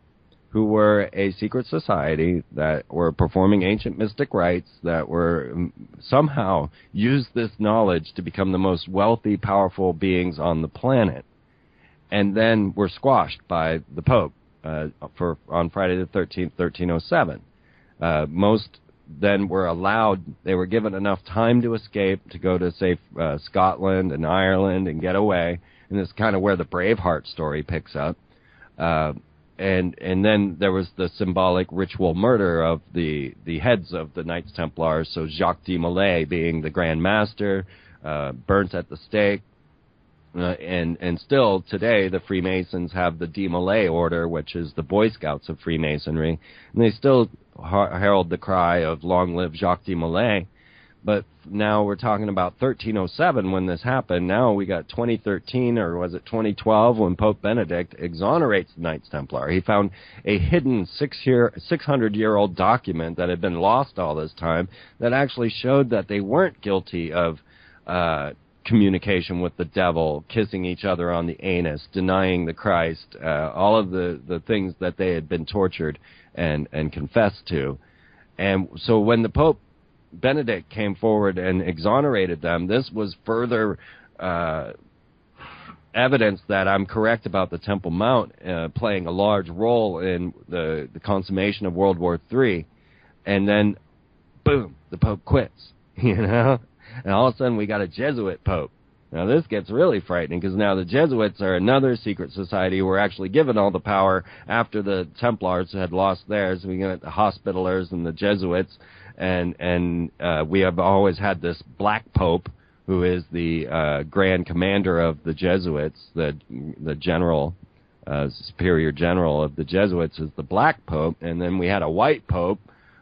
who were a secret society that were performing ancient mystic rites, that were somehow used this knowledge to become the most wealthy, powerful beings on the planet, and then were squashed by the Pope on Friday the 13th, 1307. Most then were allowed, they were given enough time to escape, to go to, say, Scotland and Ireland and get away, and this is kind of where the Braveheart story picks up. And then there was the symbolic ritual murder of the heads of the Knights Templars, so Jacques de Molay being the Grand Master, burnt at the stake. And still today the Freemasons have the de Molay order, which is the Boy Scouts of Freemasonry, and they still herald the cry of long live Jacques de Molay. But now we're talking about 1307 when this happened. Now we got 2013, or was it 2012, when Pope Benedict exonerates the Knights Templar. He found a hidden 600-year-old document that had been lost all this time that actually showed that they weren't guilty of communication with the devil, kissing each other on the anus, denying the Christ, all of the things that they had been tortured and confessed to. And so when the Pope Benedict came forward and exonerated them, this was further evidence that I'm correct about the Temple Mount playing a large role in the consummation of World War III. And then, boom, the Pope quits, And all of a sudden we got a Jesuit Pope. Now this gets really frightening, because now the Jesuits are another secret society who were actually given all the power after the Templars had lost theirs. We got the Hospitallers and the Jesuits, and we have always had this Black Pope, who is the Grand Commander of the Jesuits, the General superior general of the Jesuits, as the Black Pope, and then we had a white Pope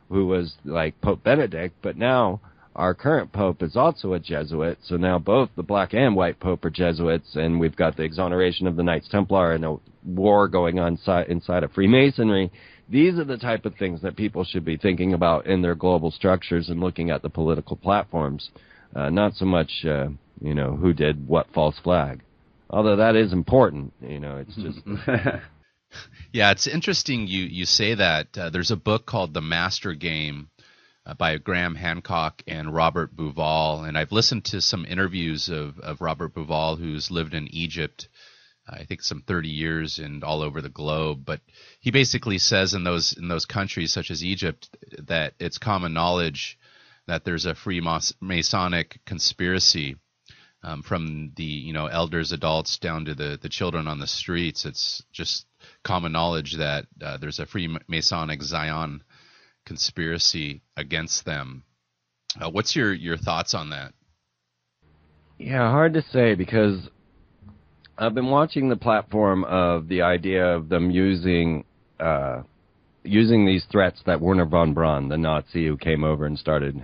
who was like Pope Benedict, but now our current Pope is also a Jesuit, so now both the Black and White Pope are Jesuits, and we've got the exoneration of the Knights Templar and a war going on inside of Freemasonry. These are the type of things that people should be thinking about in their global structures and looking at the political platforms, not so much, who did what false flag. Although that is important, it's just... Yeah, it's interesting you say that. There's a book called The Master Game by Graham Hancock and Robert Bauval, and I've listened to some interviews of Robert Bauval, who's lived in Egypt, I think some 30 years and all over the globe. But he basically says in those countries such as Egypt that it's common knowledge that there's a Freemasonic conspiracy. From the elders, adults down to the children on the streets. It's just common knowledge that there's a Freemasonic Zion conspiracy against them. What's your thoughts on that? Yeah, hard to say, because I've been watching the platform of the idea of them using these threats that Werner von Braun, the Nazi who came over and started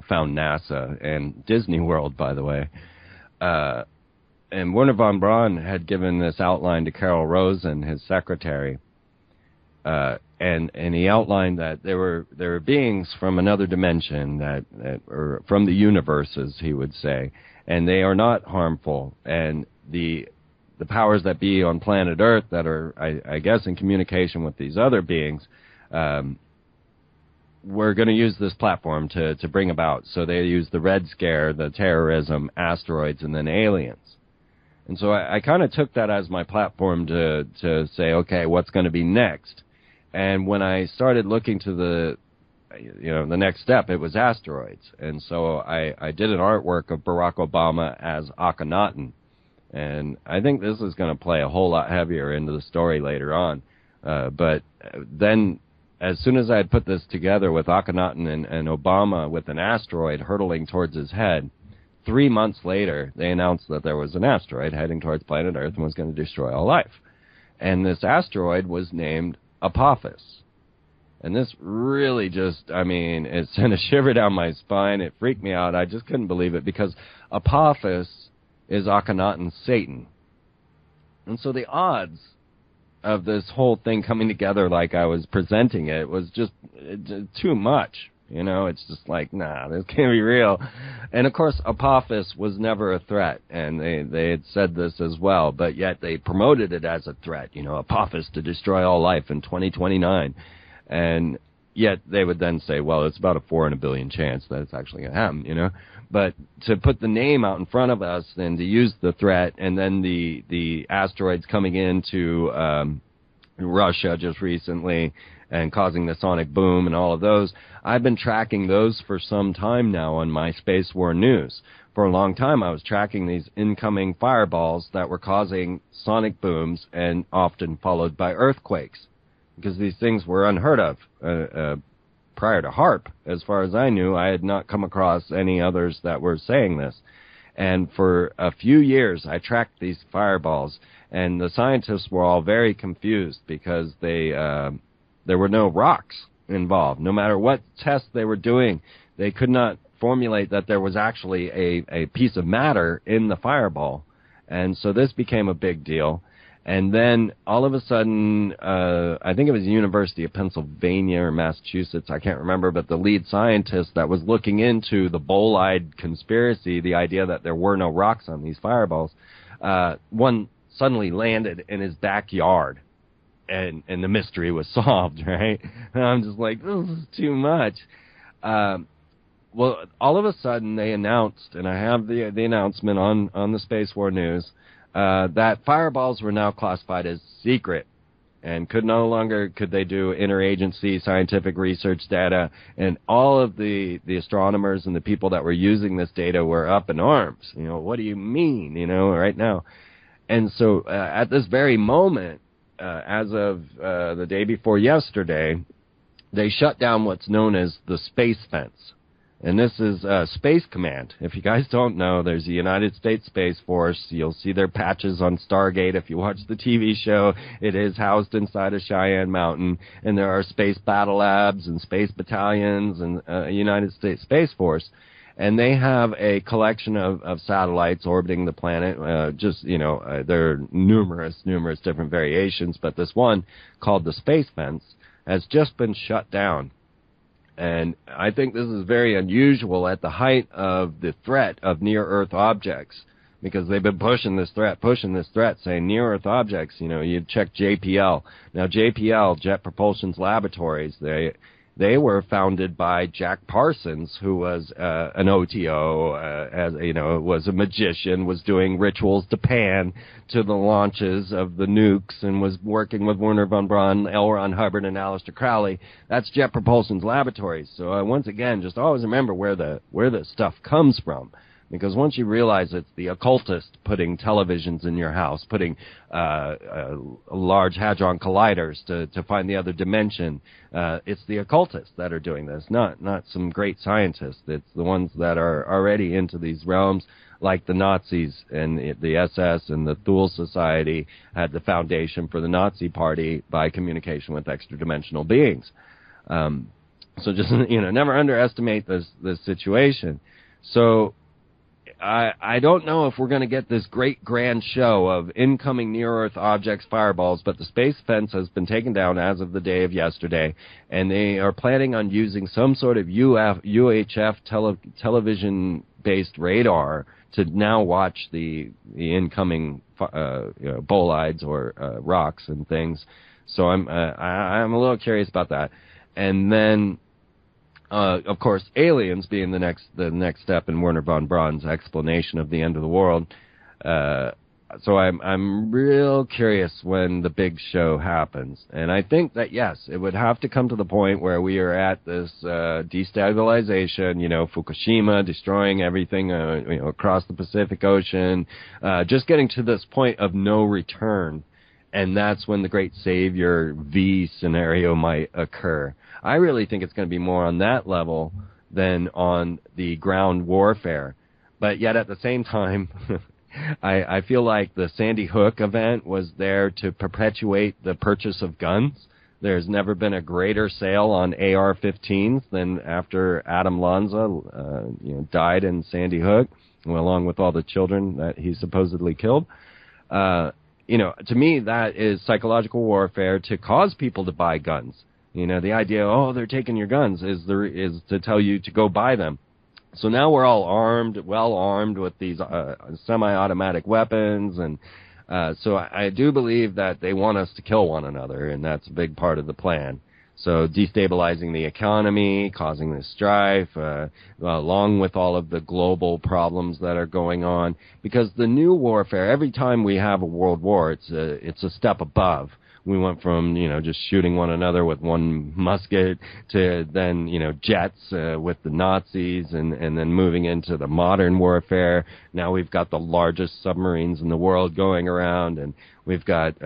found NASA and Disney World, by the way. And Werner von Braun had given this outline to Carol Rosen, his secretary, and he outlined that there were beings from another dimension that or from the universe, as he would say, and they are not harmful. And the powers that be on planet Earth that are, I guess, in communication with these other beings, we're going to use this platform to bring about. So they use the Red Scare, the terrorism, asteroids, and then aliens. And so I kind of took that as my platform to say, okay, what's going to be next? And when I started looking to the next step, it was asteroids. And so I did an artwork of Barack Obama as Akhenaten. And I think this is going to play a whole lot heavier into the story later on. But then, as soon as I had put this together with Akhenaten and Obama with an asteroid hurtling towards his head, 3 months later, they announced that there was an asteroid heading towards planet Earth and was going to destroy all life. And this asteroid was named Apophis. And this really just, it sent a shiver down my spine. It freaked me out. I just couldn't believe it, because Apophis is Akhenaten's Satan. And so the odds of this whole thing coming together like I was presenting it was just too much. It's just like, nah, this can't be real. And of course, Apophis was never a threat, and they had said this as well, but yet they promoted it as a threat, Apophis to destroy all life in 2029. And yet they would then say, well, it's about a 4 in a billion chance that it's actually going to happen, But to put the name out in front of us and to use the threat, and then the asteroids coming into Russia just recently and causing the sonic boom and all of those, I've been tracking those for some time now on my Space War News. For a long time, I was tracking these incoming fireballs that were causing sonic booms and often followed by earthquakes, because these things were unheard of. Prior to HARP, as far as I knew, I had not come across any others that were saying this. And for a few years, I tracked these fireballs, and the scientists were all very confused because there were no rocks involved. No matter what tests they were doing, they could not formulate that there was actually a piece of matter in the fireball. And so this became a big deal. And then all of a sudden, I think it was the University of Pennsylvania or Massachusetts, I can't remember, but the lead scientist that was looking into the bolide conspiracy, the idea that there were no rocks on these fireballs, one suddenly landed in his backyard, and the mystery was solved, right? And I'm just like, this is too much. Well, all of a sudden they announced, and I have the announcement on the Space War News, that fireballs were now classified as secret and could they do interagency scientific research data, and all of the astronomers and the people that were using this data were up in arms. What do you mean, right now? And so at this very moment, as of the day before yesterday, they shut down what's known as the space fence. And this is Space Command. If you guys don't know, there's the United States Space Force. You'll see their patches on Stargate. If you watch the TV show, it is housed inside of Cheyenne Mountain. And there are space battle labs and space battalions and United States Space Force. And they have a collection of satellites orbiting the planet. There are numerous different variations, but this one, called the Space Fence, has just been shut down. And I think this is very unusual at the height of the threat of near-Earth objects, because they've been pushing this threat, saying near-Earth objects, you check JPL. Now, JPL, Jet Propulsion's Laboratories, they were founded by Jack Parsons, who was an OTO, was a magician, was doing rituals to Pan to the launches of the nukes, and was working with Wernher von Braun, L. Ron Hubbard, and Aleister Crowley. That's Jet Propulsion's Laboratories. So once again, just always remember where the stuff comes from. Because once you realize it's the occultist putting televisions in your house, putting large hadron colliders to find the other dimension, it's the occultists that are doing this, not some great scientists. It's the ones that are already into these realms, like the Nazis and the SS and the Thule Society had the foundation for the Nazi Party by communication with extra-dimensional beings. So just, never underestimate this situation. So I don't know if we're going to get this great grand show of incoming near-Earth objects, fireballs, but the Space Fence has been taken down as of the day of yesterday, and they are planning on using some sort of UHF television-based radar to now watch the incoming bolides or rocks and things. So I'm a little curious about that. And then of course, aliens being the next step in Wernher von Braun's explanation of the end of the world. So I'm real curious when the big show happens. And I think that, yes, it would have to come to the point where we are at this destabilization, Fukushima destroying everything across the Pacific Ocean, just getting to this point of no return. And that's when the Great Savior V scenario might occur. I really think it's going to be more on that level than on the ground warfare. But yet at the same time, I feel like the Sandy Hook event was there to perpetuate the purchase of guns. There's never been a greater sale on AR-15s than after Adam Lanza died in Sandy Hook, along with all the children that he supposedly killed. To me, that is psychological warfare to cause people to buy guns. The idea, they're taking your guns, is to tell you to go buy them. So now we're all well armed with these semi-automatic weapons, and so I do believe that they want us to kill one another, and that's a big part of the plan. So destabilizing the economy, causing this strife, along with all of the global problems that are going on. Because the new warfare, every time we have a world war, it's a step above. We went from, just shooting one another with one musket to then, jets with the Nazis and then moving into the modern warfare. Now we've got the largest submarines in the world going around, and we've got,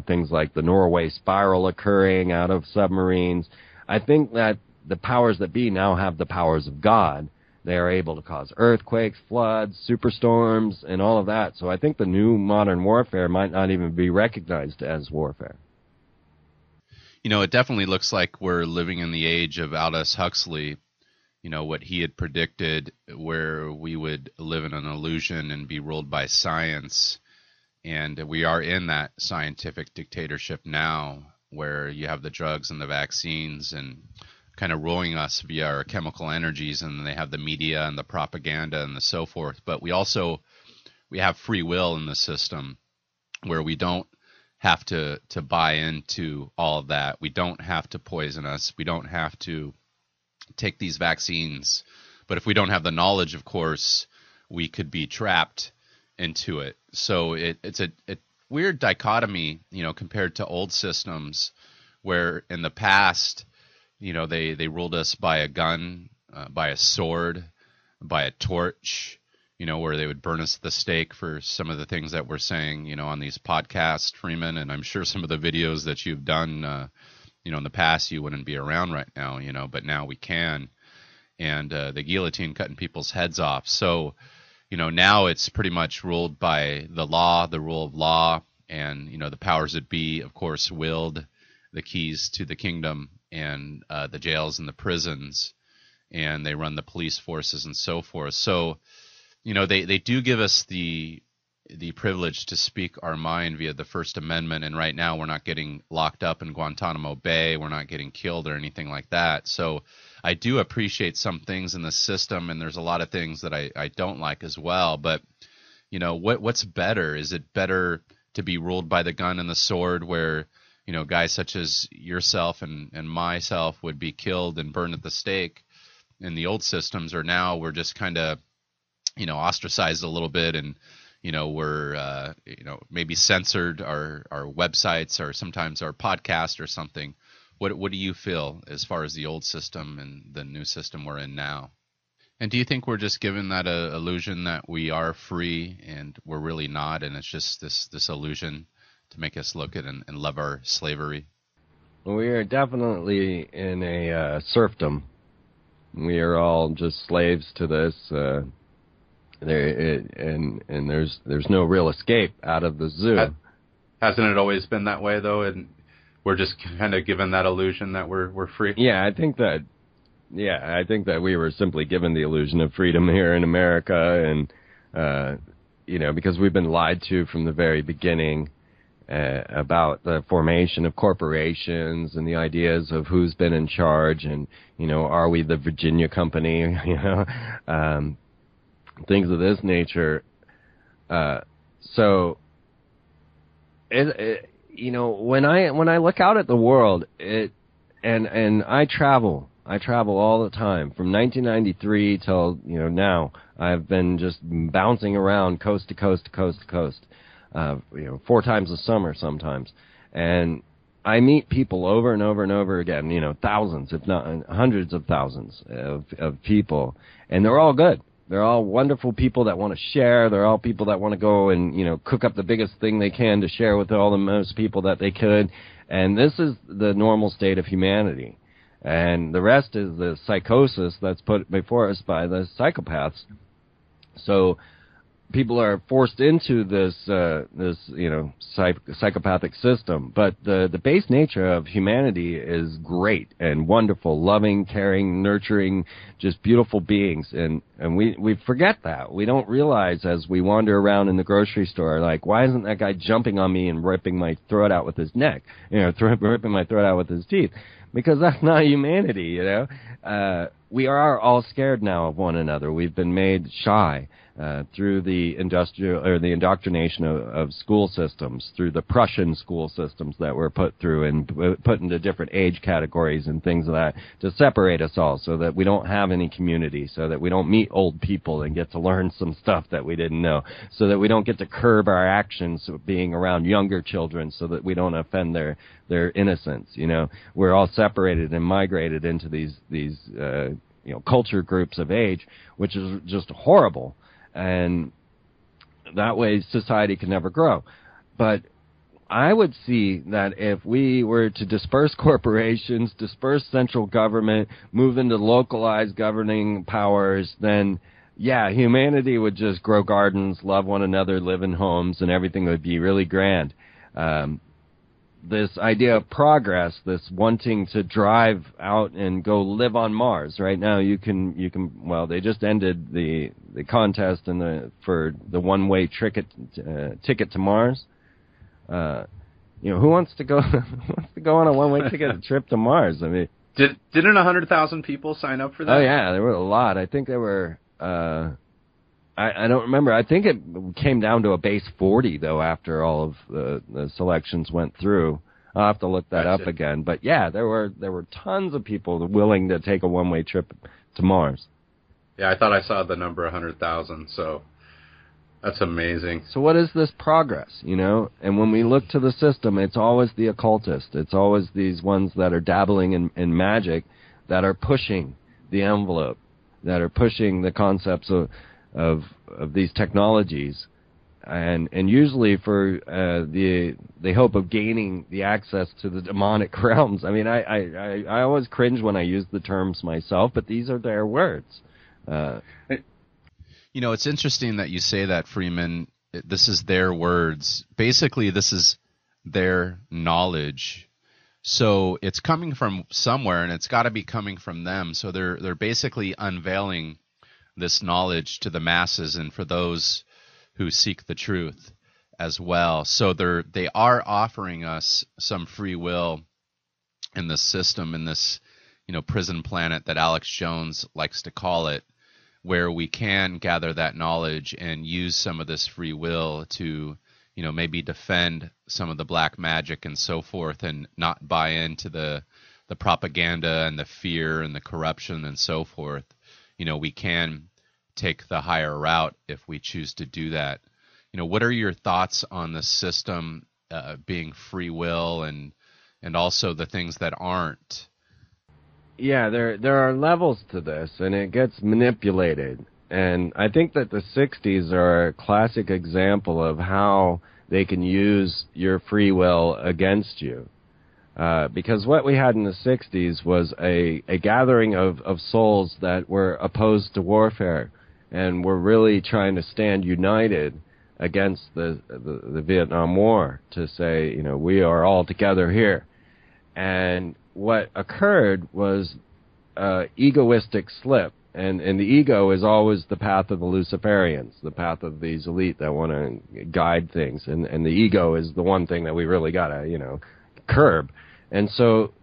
things like the Norway spiral occurring out of submarines. I think that the powers that be now have the powers of God. They are able to cause earthquakes, floods, superstorms, and all of that. So I think the new modern warfare might not even be recognized as warfare. It definitely looks like we're living in the age of Aldous Huxley, what he had predicted, where we would live in an illusion and be ruled by science. And we are in that scientific dictatorship now, where you have the drugs and the vaccines and kind of ruling us via our chemical energies, and they have the media and the propaganda and the so forth. But we have free will in the system, where we don't have to buy into all of that. We don't have to poison us. We don't have to take these vaccines. But if we don't have the knowledge, of course, we could be trapped into it. So it's a weird dichotomy, compared to old systems, where in the past, they ruled us by a gun, by a sword, by a torch, where they would burn us at the stake for some of the things that we're saying, on these podcasts, Freeman, and I'm sure some of the videos that you've done, in the past, you wouldn't be around right now, but now we can. and the guillotine cutting people's heads off. So, now it's pretty much ruled by the law, the rule of law, and, the powers that be, of course, willed the keys to the kingdom and the jails and the prisons, and they run the police forces and so forth. So, they do give us the privilege to speak our mind via the First Amendment, and right now we're not getting locked up in Guantanamo Bay, we're not getting killed or anything like that. So I do appreciate some things in the system, and there's a lot of things that I don't like as well. But, what's better? Is it better to be ruled by the gun and the sword, where, guys such as yourself and myself would be killed and burned at the stake in the old systems, or now we're just kind of, ostracized a little bit, and we're maybe censored our websites or sometimes our podcast or something. What do you feel as far as the old system and the new system we're in now? And do you think we're just given that illusion that we are free and we're really not, and it's just this illusion to make us look at and love our slavery? We are definitely in a serfdom. We are all just slaves to this. There's no real escape out of the zoo. Hasn't it always been that way, though? And we're just kind of given that illusion that we're free. Yeah, I think that we were simply given the illusion of freedom here in America, and because we've been lied to from the very beginning about the formation of corporations and the ideas of who's been in charge, and are we the Virginia Company? Things of this nature. So, when I look out at the world, and I travel all the time from 1993 till now. I've been just bouncing around coast to coast to coast to coast, 4 times a summer sometimes, and I meet people over and over and over again. Thousands, if not hundreds of thousands of people, and they're all good. They're all wonderful people that want to share. They're all people that want to go and, cook up the biggest thing they can to share with all the most people that they could. And this is the normal state of humanity. And the rest is the psychosis that's put before us by the psychopaths. So people are forced into this psychopathic system. But the base nature of humanity is great and wonderful, loving, caring, nurturing, just beautiful beings. And we forget that. We don't realize as we wander around in the grocery store, like, why isn't that guy jumping on me and ripping my throat out with his neck? Ripping my throat out with his teeth. Because that's not humanity, we are all scared now of one another. We've been made shy through the indoctrination of school systems, through the Prussian school systems that were put through and put into different age categories and things of that to separate us all, so that we don't have any community, so that we don't meet old people and get to learn some stuff that we didn't know, so that we don't get to curb our actions of being around younger children, so that we don't offend their innocence. We're all separated and migrated into these culture groups of age, which is just horrible. And that way society can never grow. But I would see that if we were to disperse corporations, disperse central government, move into localized governing powers, then humanity would just grow gardens, love one another, live in homes, and everything would be really grand. This idea of progress, this wanting to drive out and go live on Mars. Right now, you can. Well, they just ended the contest for the one-way ticket to Mars. Who wants to go? Who wants to go on a one-way ticket trip to Mars? I mean, didn't 100,000 people sign up for that? Oh yeah, there were a lot. I think there were. I don't remember. I think it came down to a base 40, though, after all of the selections went through. I'll have to look that up again. But, there were tons of people willing to take a one-way trip to Mars. Yeah, I thought I saw the number 100,000, so that's amazing. So what is this progress, And when we look to the system, it's always the occultist. It's always these ones that are dabbling in magic that are pushing the envelope, that are pushing the concepts of these technologies and usually for the hope of gaining the access to the demonic realms. I mean, I always cringe when I use the terms myself, but these are their words. You know, it's interesting that you say that, Freeman. This is their words. Basically, this is their knowledge. So it's coming from somewhere, and it's got to be coming from them. So they're basically unveiling this knowledge to the masses and for those who seek the truth as well. So they are offering us some free will in this system, in this, you know, prison planet that Alex Jones likes to call it, where we can gather that knowledge and use some of this free will to, you know, maybe defend some of the black magic and so forth, and not buy into the propaganda and the fear and the corruption and so forth. You know, we can take the higher route if we choose to do that. You know, what are your thoughts on the system being free will and also the things that aren't? Yeah, there are levels to this, and it gets manipulated. And I think that the 60s are a classic example of how they can use your free will against you. Because what we had in the 60s was a gathering of souls that were opposed to warfare and were really trying to stand united against the Vietnam War, to say, you know, we are all together here. And what occurred was egoistic slip. And the ego is always the path of the Luciferians, the path of these elite that want to guide things. And the ego is the one thing that we really got to, you know, curb. And so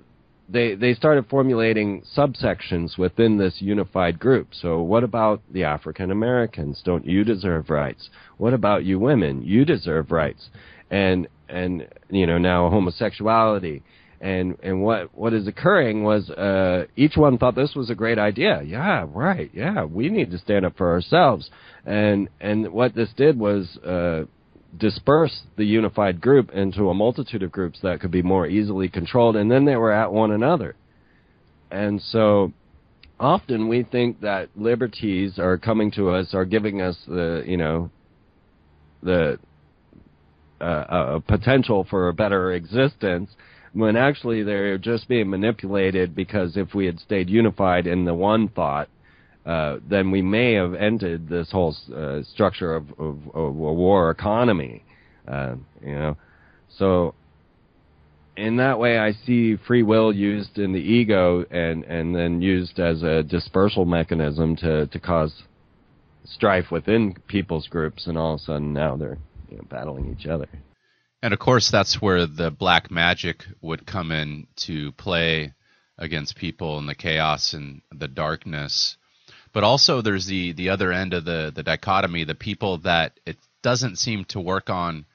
they started formulating subsections within this unified group. So what about the African Americans? Don't you deserve rights? What about you women? You deserve rights. And you know, now homosexuality. And what is occurring was each one thought this was a great idea. Yeah, right. Yeah, we need to stand up for ourselves. And what this did was disperse the unified group into a multitude of groups that could be more easily controlled, and then they were at one another. And so often we think that liberties are coming to us, are giving us the potential for a better existence, when actually they're just being manipulated, because if we had stayed unified in the one thought, then we may have ended this whole structure of a war economy. You know, so in that way, I see free will used in the ego and then used as a dispersal mechanism to cause strife within people's groups, and all of a sudden now they're, you know, battling each other. And of course, that's where the black magic would come in to play against people in the chaos and the darkness. But also there's the other end of the dichotomy, the people that it doesn't seem to work on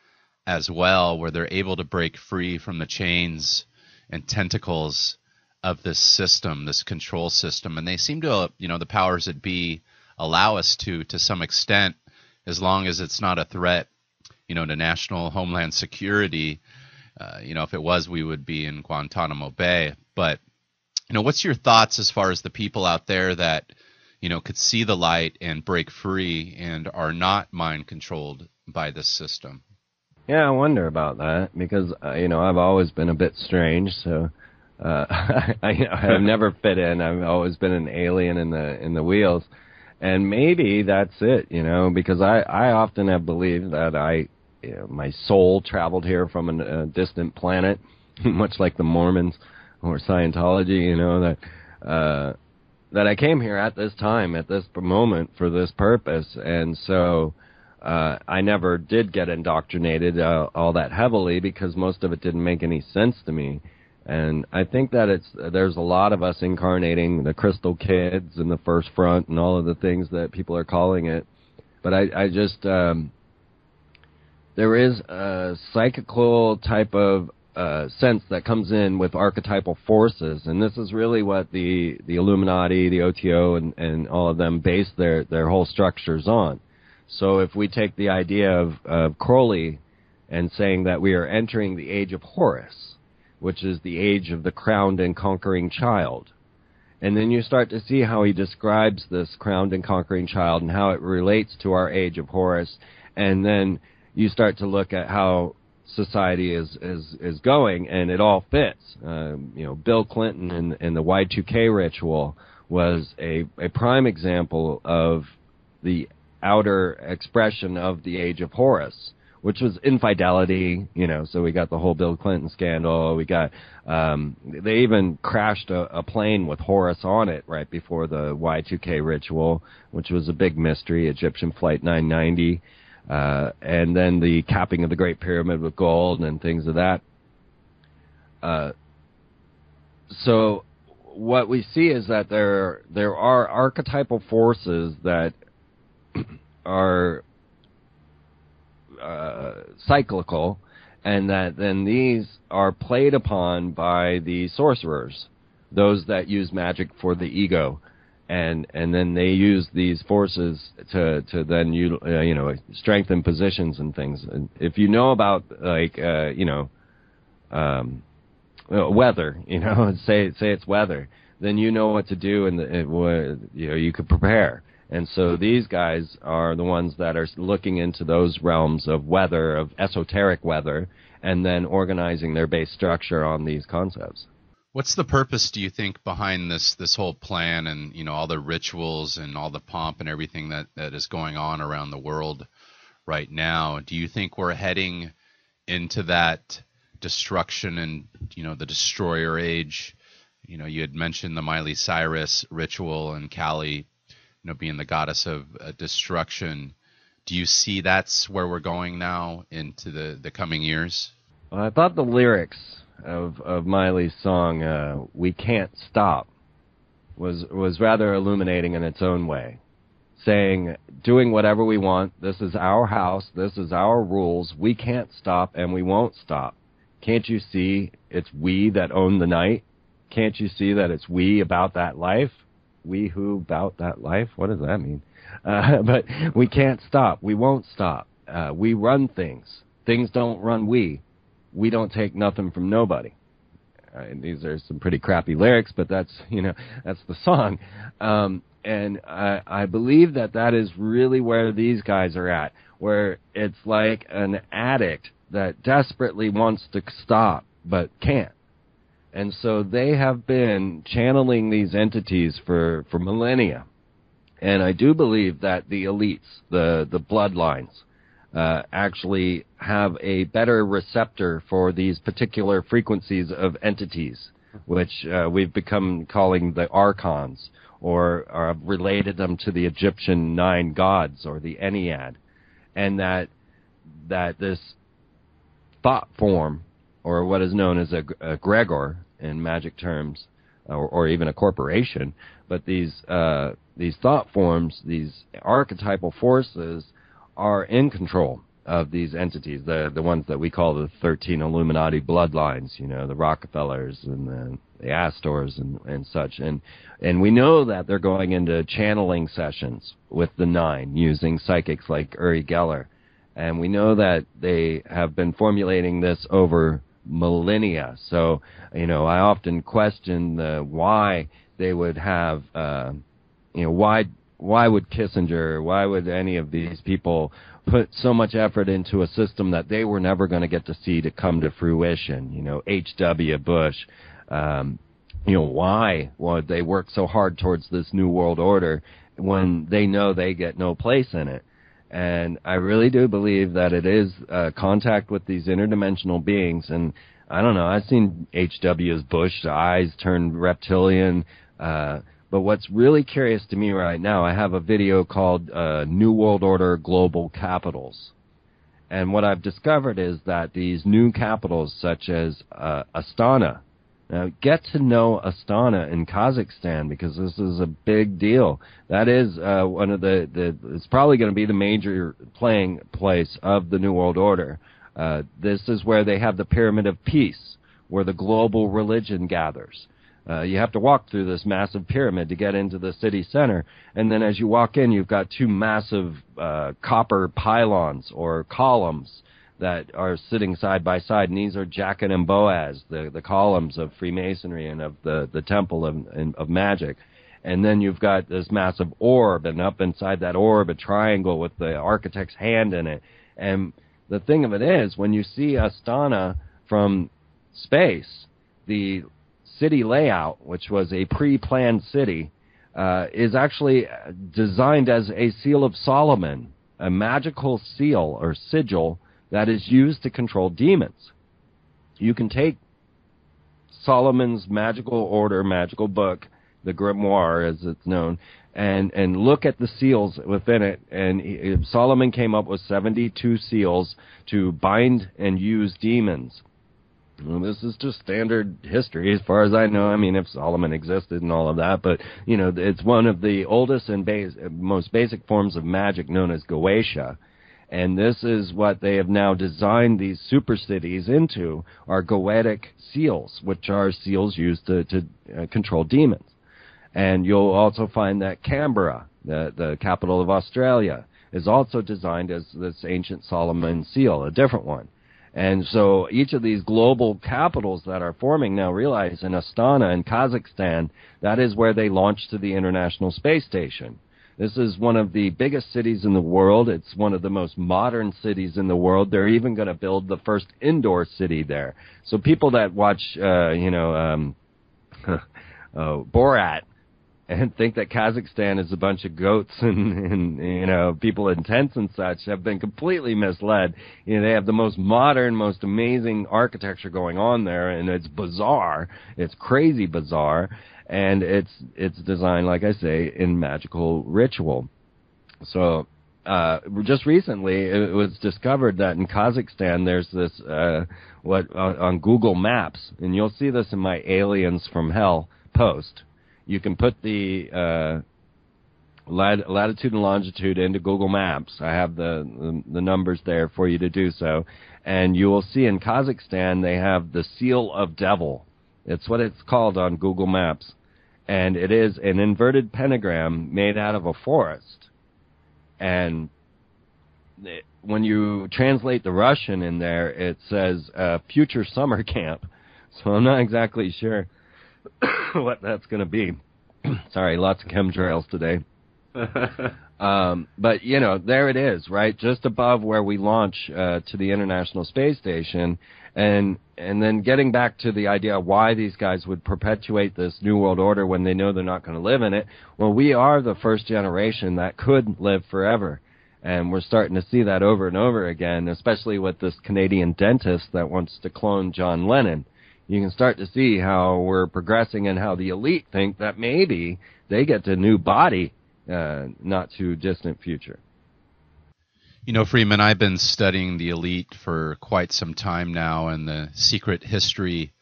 as well, where they're able to break free from the chains and tentacles of this system, this control system. And they seem to, you know, the powers that be allow us to some extent, as long as it's not a threat, you know, to national homeland security. You know, if it was, we would be in Guantanamo Bay. But, you know, what's your thoughts as far as the people out there that, you know, could see the light and break free and are not mind controlled by this system? Yeah, I wonder about that, because you know, I've always been a bit strange, so I've never fit in. I've always been an alien in the wheels, and maybe that's it, you know, because I often have believed that you know, my soul traveled here from a distant planet, much like the Mormons or Scientology, you know, that I came here at this time, at this moment, for this purpose. And so I never did get indoctrinated all that heavily, because most of it didn't make any sense to me. And I think that there's a lot of us incarnating the Crystal Kids and the First Front and all of the things that people are calling it. But I just there is a psychical type of sense that comes in with archetypal forces, and this is really what the Illuminati, the OTO, and all of them base their whole structures on. So if we take the idea of Crowley and saying that we are entering the age of Horus, which is the age of the crowned and conquering child, and then you start to see how he describes this crowned and conquering child and how it relates to our age of Horus, And then you start to look at how society is going, and it all fits. Bill Clinton and the Y2K ritual was a prime example of the outer expression of the age of Horus, which was infidelity, so we got the whole Bill Clinton scandal. We got, they even crashed a plane with Horus on it right before the Y2K ritual, which was a big mystery, Egyptian Flight 990. And then the capping of the Great Pyramid with gold and things of that. So what we see is that there are archetypal forces that are cyclical, and that then these are played upon by the sorcerers, those that use magic for the ego. And then they use these forces to then strengthen positions and things. And if you know about weather, say it's weather, then you know what to do, and you could prepare. And so these guys are the ones that are looking into those realms of weather, of esoteric weather, and then organizing their base structure on these concepts. What's the purpose, do you think, behind this whole plan and, all the rituals and all the pomp and everything that is going on around the world right now? Do you think we're heading into that destruction and, the destroyer age? You had mentioned the Miley Cyrus ritual and Kali, being the goddess of destruction. Do you see that's where we're going now into the coming years? Well, I thought the lyrics of Miley's song, "We Can't Stop," was rather illuminating in its own way, saying, doing whatever we want, this is our house, this is our rules, we can't stop and we won't stop. Can't you see it's we that own the night? Can't you see that it's we about that life? We who about that life? What does that mean? But we can't stop, we won't stop. We run things. Things don't run we. We don't take nothing from nobody. These are some pretty crappy lyrics, but that's the song. And I believe that is really where these guys are at, where it's like an addict that desperately wants to stop but can't. And so they have been channeling these entities for millennia. And I do believe that the elites, the bloodlines, actually have a better receptor for these particular frequencies of entities, which we've become calling the archons, or related them to the Egyptian 9 gods, or the Ennead. And that this thought form, or what is known as a egregor in magic terms, or even a corporation, but these thought forms, these archetypal forces, are in control of these entities, the ones that we call the 13 Illuminati bloodlines, the Rockefellers and the Astors and such. And we know that they're going into channeling sessions with the 9 using psychics like Uri Geller. And we know that they have been formulating this over millennia. So, I often question why they would have, why would Kissinger, why would any of these people put so much effort into a system that they were never going to get to see to come to fruition? H.W. Bush, why would they work so hard towards this New World Order when they know they get no place in it? And I really do believe that it is contact with these interdimensional beings. And I don't know, I've seen H.W. Bush's eyes turn reptilian. But what's really curious to me right now, I have a video called New World Order Global Capitals. And what I've discovered is that these new capitals, such as Astana, now get to know Astana in Kazakhstan, because this is a big deal. That is one of it's probably going to be the major playing place of the New World Order. This is where they have the Pyramid of Peace, where the global religion gathers. You have to walk through this massive pyramid to get into the city center, and then as you walk in, you've got 2 massive copper pylons or columns that are sitting side by side, and these are Jachin and Boaz, the columns of Freemasonry and of the Temple of Magic. And then you've got this massive orb, and up inside that orb, a triangle with the architect's hand in it. And the thing of it is, when you see Astana from space, the city layout, which was a pre-planned city, is actually designed as a seal of Solomon, a magical seal or sigil that is used to control demons. You can take Solomon's magical order, magical book, the grimoire as it's known, and look at the seals within it. And Solomon came up with 72 seals to bind and use demons. Well, this is just standard history as far as I know. I mean, if Solomon existed and all of that, but, you know, it's one of the oldest and most basic forms of magic known as Goetia. And this is what they have now designed these super cities into, are Goetic seals, which are seals used to control demons. And you'll also find that Canberra, the capital of Australia, is also designed as this ancient Solomon seal, a different one. And so each of these global capitals that are forming now, realize in Astana in Kazakhstan, that is where they launched to the International Space Station. This is one of the biggest cities in the world. It's one of the most modern cities in the world. They're even going to build the first indoor city there. So people that watch, Borat and think that Kazakhstan is a bunch of goats and you know, people in tents and such have been completely misled. You know, they have the most modern, most amazing architecture going on there, and it's bizarre. It's crazy bizarre. And it's designed, like I say, in magical ritual. So just recently, it was discovered that in Kazakhstan there's this on Google Maps, and you'll see this in my Aliens from Hell post. You can put the latitude and longitude into Google Maps. I have the numbers there for you to do so, and you will see in Kazakhstan they have the Seal of Devil. It's what it's called on Google Maps. And it is an inverted pentagram made out of a forest. And when you translate the Russian in there, it says future summer camp. So I'm not exactly sure what that's going to be. Sorry, lots of chemtrails today. But, you know, there it is, right? Just above where we launch to the International Space Station. And then getting back to the idea of why these guys would perpetuate this New World Order when they know they're not going to live in it. Well, we are the first generation that could live forever. And we're starting to see that over and over again, especially with this Canadian dentist that wants to clone John Lennon. You can start to see how we're progressing and how the elite think that maybe they get a new body not too distant future. You know, Freeman, I've been studying the elite for quite some time now and the secret history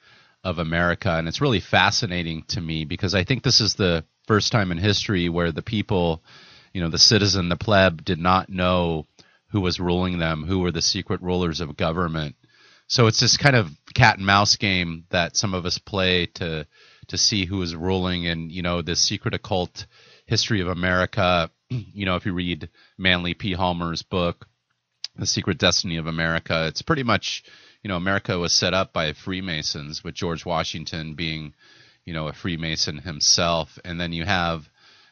of America, and it's really fascinating to me because I think this is the first time in history where the people, you know, the citizen, the pleb, did not know who was ruling them, who were the secret rulers of government. So it's this kind of cat and mouse game that some of us play to see who is ruling, and, you know, this secret occult history of America. You know, if you read Manly P. Halmer's book, The Secret Destiny of America, it's pretty much, you know, America was set up by Freemasons, with George Washington being, you know, a Freemason himself. And then you have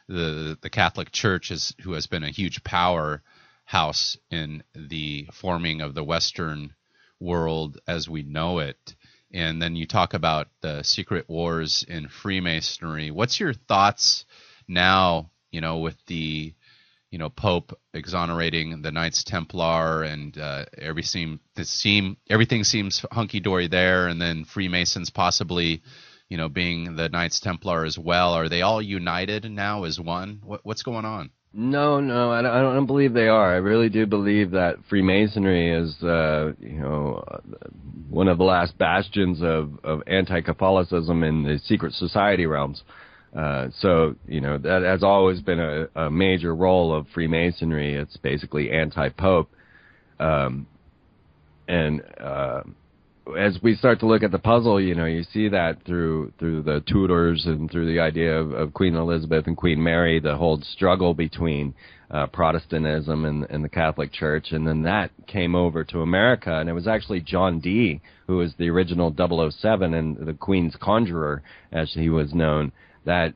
the Catholic Church, who has been a huge powerhouse in the forming of the Western world as we know it. And then you talk about the secret wars in Freemasonry. What's your thoughts now, you know, with the, you know, Pope exonerating the Knights Templar and everything seems hunky-dory there, and then Freemasons possibly, you know, being the Knights Templar as well. Are they all united now as one? What's going on? No, I don't believe they are. I really do believe that Freemasonry is, you know, one of the last bastions of anti-Catholicism in the secret society realms. So, you know, that has always been a major role of Freemasonry. It's basically anti-Pope. As we start to look at the puzzle, you know, you see that through the Tudors and through the idea of Queen Elizabeth and Queen Mary, the whole struggle between Protestantism and the Catholic Church. And then that came over to America, and it was actually John Dee, who was the original 007 and the Queen's conjurer, as he was known, that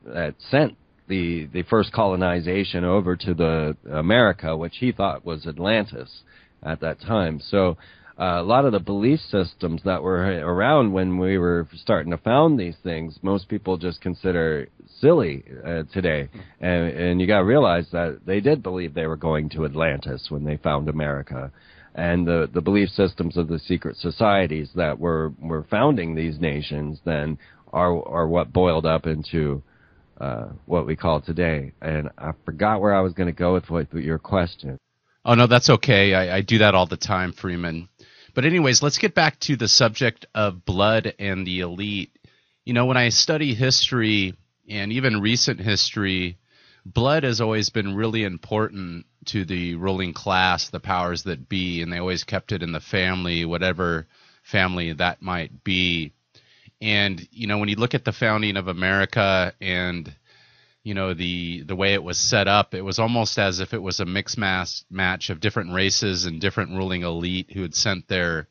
sent the first colonization over to the America, which he thought was Atlantis at that time. So a lot of the belief systems that were around when we were starting to found these things, most people just consider silly today. And you got to realize that they did believe they were going to Atlantis when they found America. And the belief systems of the secret societies that were founding these nations then are what boiled up into what we call today. And I forgot where I was going to go with your question. Oh, no, that's okay. I do that all the time, Freeman. But anyways, let's get back to the subject of blood and the elite. You know, when I study history and even recent history, blood has always been really important to the ruling class, the powers that be, and they always kept it in the family, whatever family that might be. And, you know, when you look at the founding of America and, you know, the way it was set up, it was almost as if it was a mixed match of different races and different ruling elite who had sent their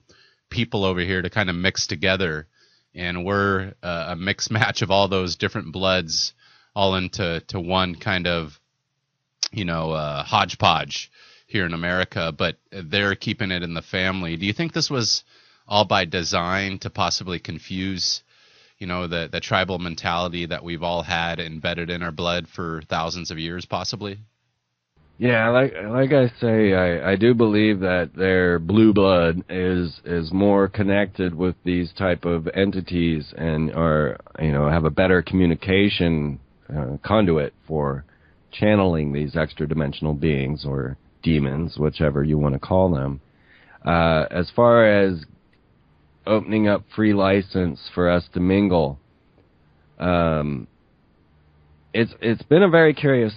people over here to kind of mix together. And we're a mixed match of all those different bloods all into one kind of, you know, hodgepodge here in America, but they're keeping it in the family. Do you think this was all by design to possibly confuse, you know, the tribal mentality that we've all had embedded in our blood for thousands of years, possibly? Yeah, like I say, I do believe that their blue blood is more connected with these type of entities and are, you know, have a better communication conduit for channeling these extra-dimensional beings or demons, whichever you want to call them. As far as opening up free license for us to mingle, it's been a very curious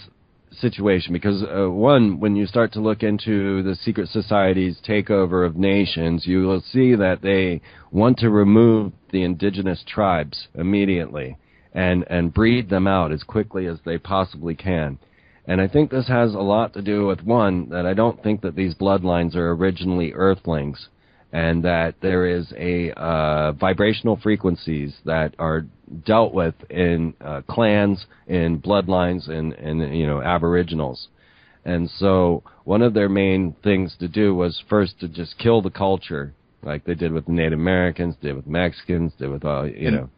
situation because one, when you start to look into the secret society's takeover of nations, you will see that they want to remove the indigenous tribes immediately and breed them out as quickly as they possibly can. And I think this has a lot to do with, one, that I don't think that these bloodlines are originally Earthlings, and that there is a vibrational frequencies that are dealt with in clans, in bloodlines, and you know, aboriginals. And so one of their main things to do was first to just kill the culture, like they did with the Native Americans, did with Mexicans, did with all, you know.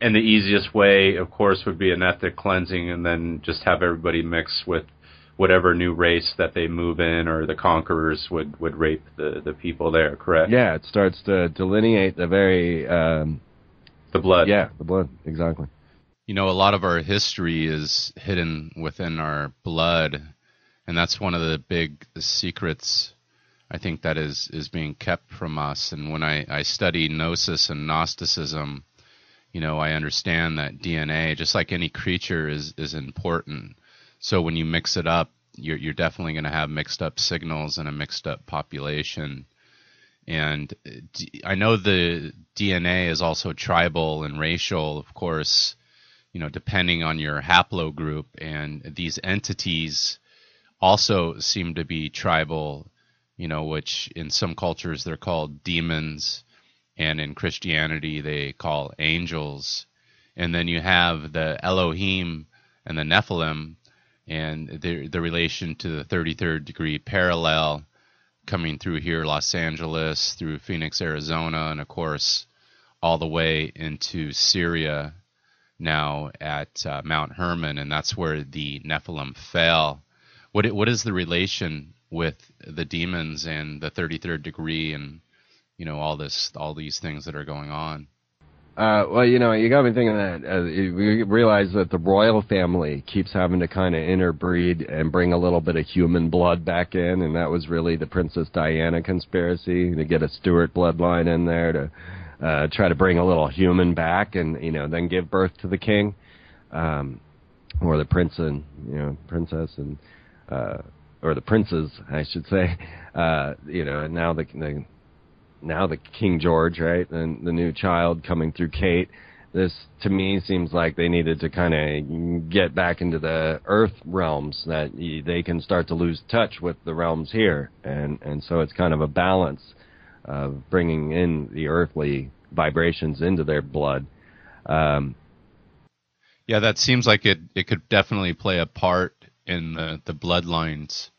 And the easiest way, of course, would be an ethnic cleansing and then just have everybody mix with whatever new race that they move in, or the conquerors would rape the people there, correct? Yeah, it starts to delineate the very... the blood. Yeah, the blood, exactly. You know, a lot of our history is hidden within our blood, and that's one of the big secrets, I think, that is being kept from us. And when I study Gnosis and Gnosticism, you know, I understand that DNA, just like any creature, is important. So when you mix it up, you're definitely going to have mixed up signals and a mixed up population. And I know the DNA is also tribal and racial, of course, you know, depending on your haplogroup. And these entities also seem to be tribal, you know, which in some cultures they're called demons, and in Christianity they call angels. And then you have the Elohim and the Nephilim, and the relation to the 33rd degree parallel coming through here, Los Angeles, through Phoenix, Arizona, and of course all the way into Syria now at Mount Hermon, and that's where the Nephilim fell. What is the relation with the demons and the 33rd degree and, you know, all these things that are going on? Well, you know, you got me thinking that we realize that the royal family keeps having to kind of interbreed and bring a little bit of human blood back in, and that was really the Princess Diana conspiracy, to get a Stuart bloodline in there to try to bring a little human back and, you know, then give birth to the king, or the prince and, you know, princess and, or the princes, I should say, you know, and now the King George, right, and the new child coming through Kate. This, to me, seems like they needed to kind of get back into the earth realms, that they can start to lose touch with the realms here. And so it's kind of a balance of bringing in the earthly vibrations into their blood. Yeah, Yeah, that seems like it could definitely play a part in the bloodlines.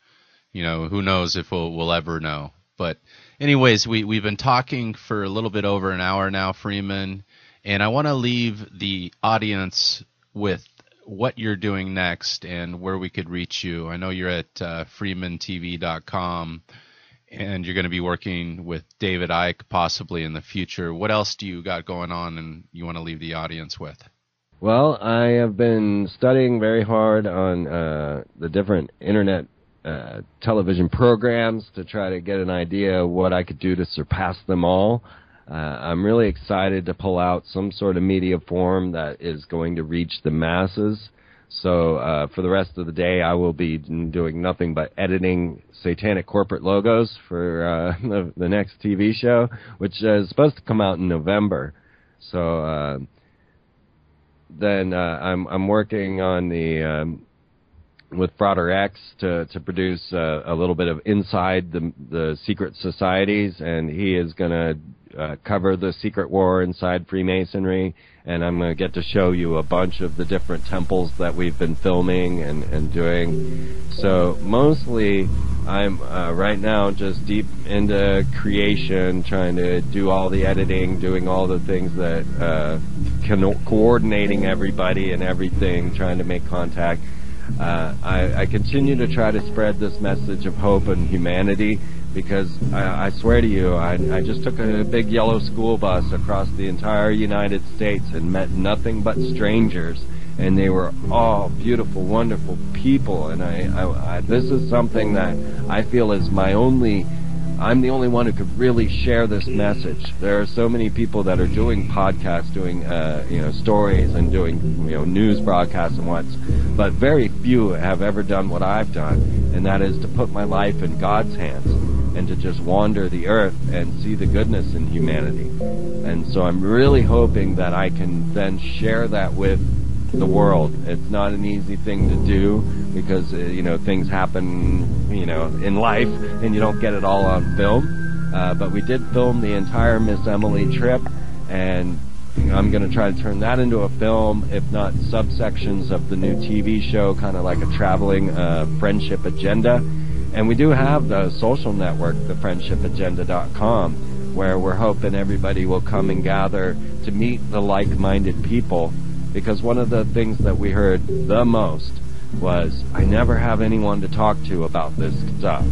You know, who knows if we'll ever know. But anyways, we've been talking for a little bit over an hour now, Freeman, and I want to leave the audience with what you're doing next and where we could reach you. I know you're at freemantv.com, and you're going to be working with David Icke possibly in the future. What else do you got going on and you want to leave the audience with? Well, I have been studying very hard on the different internet television programs to try to get an idea of what I could do to surpass them all. I'm really excited to pull out some sort of media form that is going to reach the masses. So for the rest of the day, I will be doing nothing but editing satanic corporate logos for the next TV show, which is supposed to come out in November. So then I'm working on the with Broader X to produce a little bit of inside the secret societies, and he is going to cover the secret war inside Freemasonry, and I'm going to get to show you a bunch of the different temples that we've been filming and doing. So mostly I'm right now just deep into creation, trying to do all the editing, doing all the things that coordinating everybody and everything, trying to make contact. I continue to try to spread this message of hope and humanity, because I swear to you, I just took a big yellow school bus across the entire United States and met nothing but strangers, and they were all beautiful, wonderful people, and this is something that I feel is I'm the only one who could really share this message. There are so many people that are doing podcasts, doing stories, and doing news broadcasts and but very few have ever done what I've done, and that is to put my life in God's hands and to just wander the earth and see the goodness in humanity. And so I'm really hoping that I can then share that with the world. It's not an easy thing to do, because things happen in life and you don't get it all on film, but we did film the entire Miss Emily trip, and I'm going to try to turn that into a film, if not subsections of the new TV show, kind of like a traveling friendship agenda. And we do have the social network, thefriendshipagenda.com, where we're hoping everybody will come and gather to meet the like-minded people. Because one of the things that we heard the most was, I never have anyone to talk to about this stuff.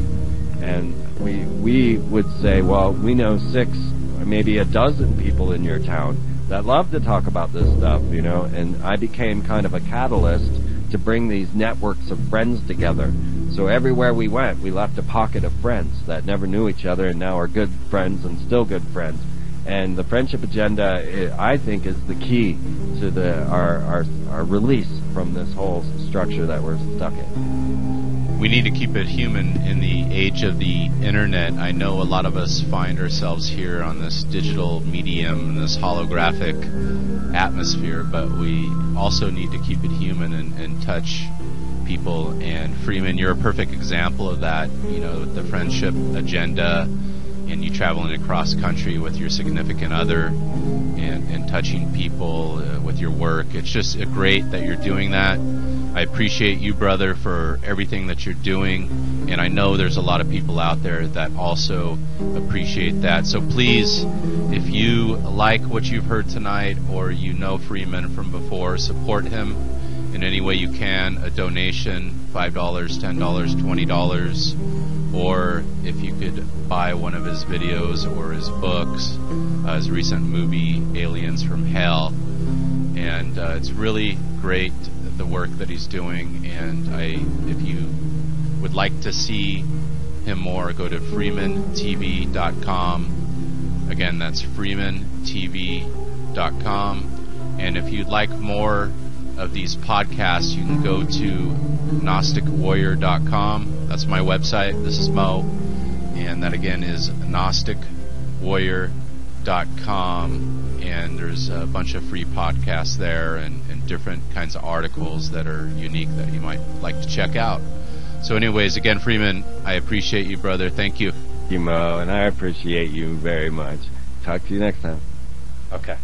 And we would say, well, we know 6 or maybe a dozen people in your town that love to talk about this stuff, and I became kind of a catalyst to bring these networks of friends together. So everywhere we went, we left a pocket of friends that never knew each other and now are good friends and still good friends. And the Friendship Agenda, I think, is the key to our release from this whole structure that we're stuck in. We need to keep it human in the age of the internet. I know a lot of us find ourselves here on this digital medium, this holographic atmosphere, but we also need to keep it human and touch people. And Freeman, you're a perfect example of that, with the Friendship Agenda, and you traveling across country with your significant other and touching people with your work. It's just great that you're doing that. I appreciate you, brother, for everything that you're doing, and I know there's a lot of people out there that also appreciate that. So please, if you like what you've heard tonight, or Freeman from before, support him in any way you can. A donation, $5, $10, $20, or if you could buy one of his videos or his books, his recent movie, Aliens from Hell. And it's really great, the work that he's doing, and if you would like to see him more, go to freemantv.com. Again, that's freemantv.com. And if you'd like more of these podcasts, you can go to gnosticwarrior.com. That's my website. This is Mo, and that again is gnosticwarrior.com. And there's a bunch of free podcasts there and different kinds of articles that are unique that you might like to check out. So anyways, again, Freeman, I appreciate you, brother. Thank you. Thank you, Mo, and I appreciate you very much. Talk to you next time. Okay.